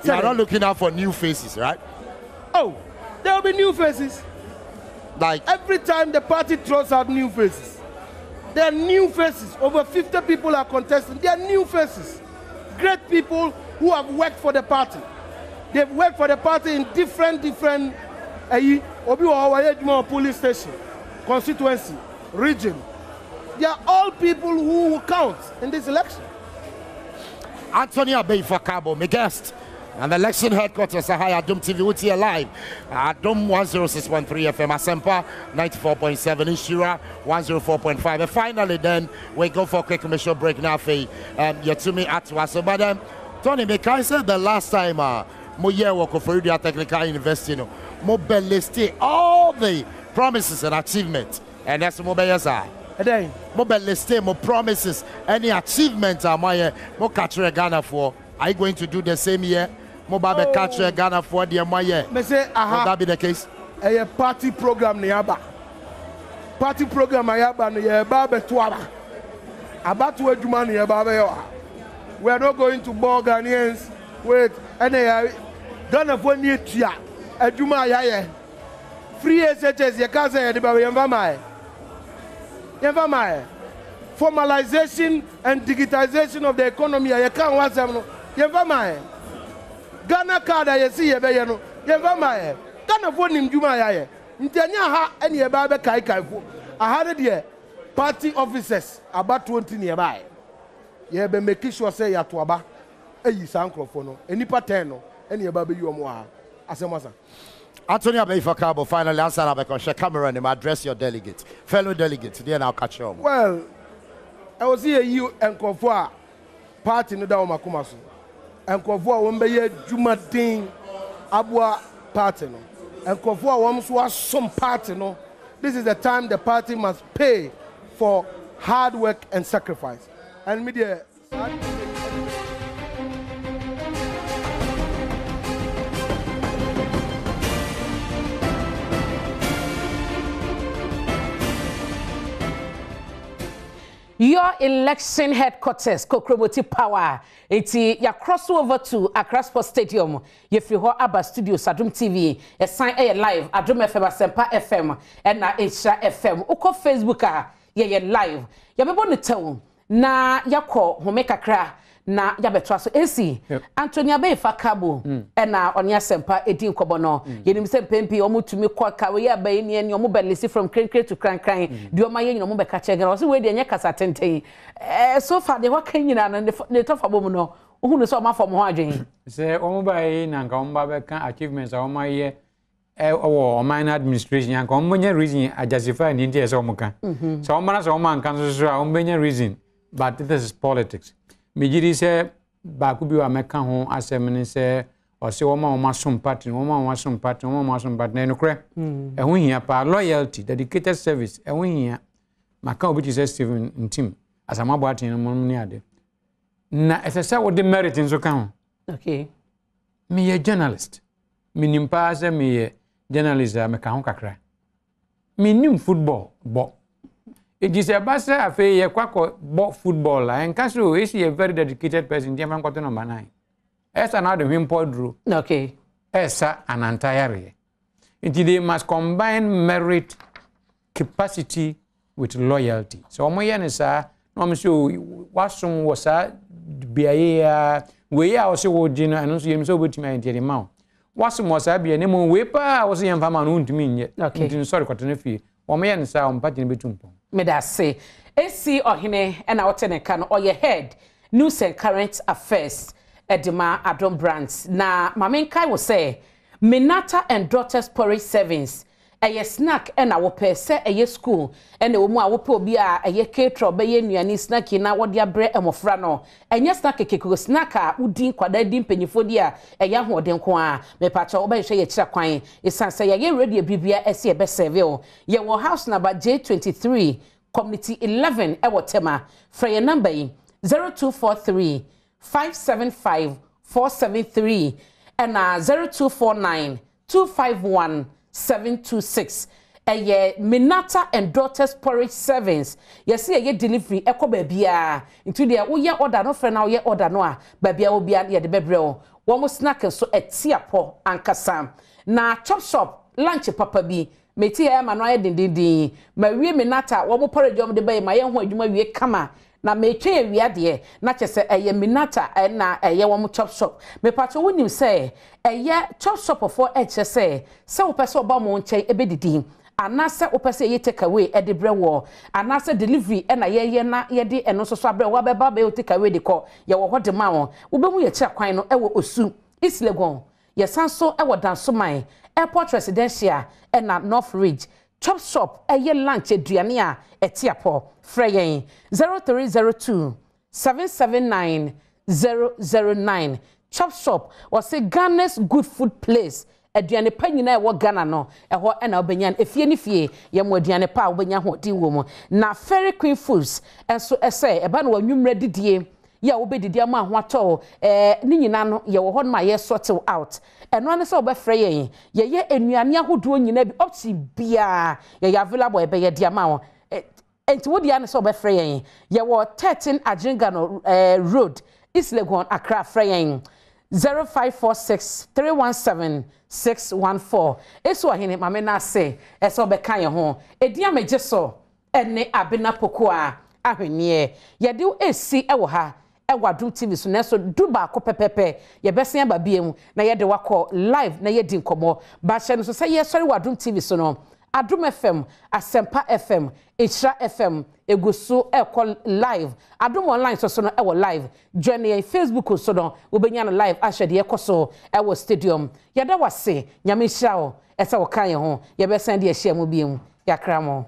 You are not looking out for new faces, right? Oh, there will be new faces. Like every time the party throws out new faces. There are new faces. Over 50 people are contesting. There are new faces. Great people who have worked for the party. They've worked for the party in different police station, constituency, region. They are all people who will count in this election. Anthony Abbey for Cabo, my guest. And the election headquarters are high Adom TV. We're here live. Adom 106.3 FM, Asempa 94.7, Ishira 104.5. And finally, then we go for a quick commercial break now. Yatumi Atwaso. But Tony, I said the last time, mo year work for Udia Technical University, mo list all the promises and achievements, and that's mo beyasa. And then mo list mo promises, any achievements are my mo capture Ghana for. Are you going to do the same year? Mobabe catch Ghana for the Maya. May say, would that be the case? A party program Niaba. Party program Ayaba Niaba Tuaba. About to do money about we are not going to bore Ghanaians with any Ghana for near Tia. A Juma Yaya. Free SHS, your cousin, the Baby Yamamai. Formalization and digitization of the economy. I can't watch them. Yamamai. Ghana card I see ye be no ye va ma Ghana fo nim djuma ya ye ntanya ha ene ye ba be kai fo aha de party officers about 20 nearby ye be make sure say ya to aba eyi sankrofo no enipa 10 no ene ye ba be yi omo ha asemasa Anthony Abeifakabo finally answer Abekoshe Cameron and address your delegates fellow delegates then I'll catch you. Well I was here you enkrofo a party no da o makoma so and Kovoa Wombe Jumatin Abua party no and Kovoa Womswa some party no. This is the time the party must pay for hard work and sacrifice. And media your election headquarters, Kokromoti Power. It's ya cross over to Accra Sports Stadium. You free ho Abba Studios, Adom TV. A sign a live, Adom FM, Asempa FM, and na Isha FM. Uko Facebook ye live. Ya be bonu tell na ya ko homeka kra na ya betwa so AC. Anthony Abeifakabo na Onya Asempa edin kobono. Yenim se pempi omutumi kwa ka we ya be ni eni omubelisi from krenkre to kran di oma ye nyino mobeka chegena. So we de nya kasa tenten. So far de waka nyina na ne tofa bom no. Ohunu so ma fom ho adwen. Se omubai na nka omba beka achievements a oma ye o minor administration yanka omonya reason a justify ni ntie se omuka. So oma na so oma nka so a omonya reason, but this is politics. Mijiri se ba ku bi wa meka ho asem se o se wo ma som party wo ma som party no kre e ho hia pa loyalty dedicated service e ho hia maka obi se Steven Ntim asama bo atin no ni ade na esese wo de merit nso ka ho. Okay, me ye journalist me nimpa se me ye journalist a meka ho kakra me nim football bo it is a basa afe ye kwako bo football and Castle is a very dedicated person. Diamond cotton number 9. Esa now the wimpod drew. Okay. Esa an entire. They must combine merit, capacity with loyalty. So moyen is no so wasum was a we are also dinner and also him so with me and the mouth. Wasum was a be a name wepa was young farmer to me yet. Okay. Sorry, cotton fee. Or moyen is on patting between. Me da say AC Ohene and our teneka or your head news and current affairs Edema Adom Brands na mamenkai will say Minata and daughters porridge savings a snack and our per se a school and the woman will be a caterer be any snacky na what dia bread and mofrano and yes snack a snacker udin kwada dim penyifodia a young hoden kwa me pacha oba share chakwan isan say ye ready bibia ese e be serve ye wo house number J23 community 11 e wotema for your number 0243 575 473 and 0249 251 726 Minata and daughters porridge servings. Yes, ye delivery eko babia into the oya order no friend now ye order no babia will be at the bebrel. One more snack so etiapo ankasa. Na chop shop lunch papa bi meti e manoya dindindin. Ma wie Minata one more porridge de bay my ho adwuma wie kama. Na metwe wiade na kyese Minata na one more chop shop. Me pato wonim say chop shop for say wo pese oba mo nche ebedidi anase wo pese ye take away de brewo anase delivery na ye na ye de eno so so abre wo beba be take away de ko ye wo hode ma wo wo be mu ye kira kwan no wo osu East Legon yesanso e wodanso man airport residential e na North Ridge chop shop eye lunch aduane a etiapo freyen 0302 779 009 chop shop was say Ghana's good food place aduane pa nyina e wo Ghana no e ho e na obenyan efie ni fie ye mo aduane pa obenya ho di wo mo na Fairy Queen Foods enso ese e ba na wanwumre didie ya obedidi ama ho ato ni nyina no ye wo ho ma ye sort out eno ane se obefre ye ye enuane ahodo nyina bi opti bia ye available e be ye di ama ho enti wodi ane se obefre ye wo 13 Ajinga no road East Legon Accra freyen 0546 317 614 eso ahene mame na se eso be kan ye ho edia meje so ene abena pokoa ahwenie ye de esi e wo ha Adom TV so na so duba ko pepepe ye besen ba biem na ye de wakọ live na ye di nkomo ba hye no so say ye sori Adom TV so no Adom FM Asempa FM Ishra FM egusu ekọ live Adom online so no e wo live join ye Facebook so no obenya no live ahye ye koso e wo stadium ye da wase nyame hia o ese wo kan ye ho ye besen de hye mu biem yakra mo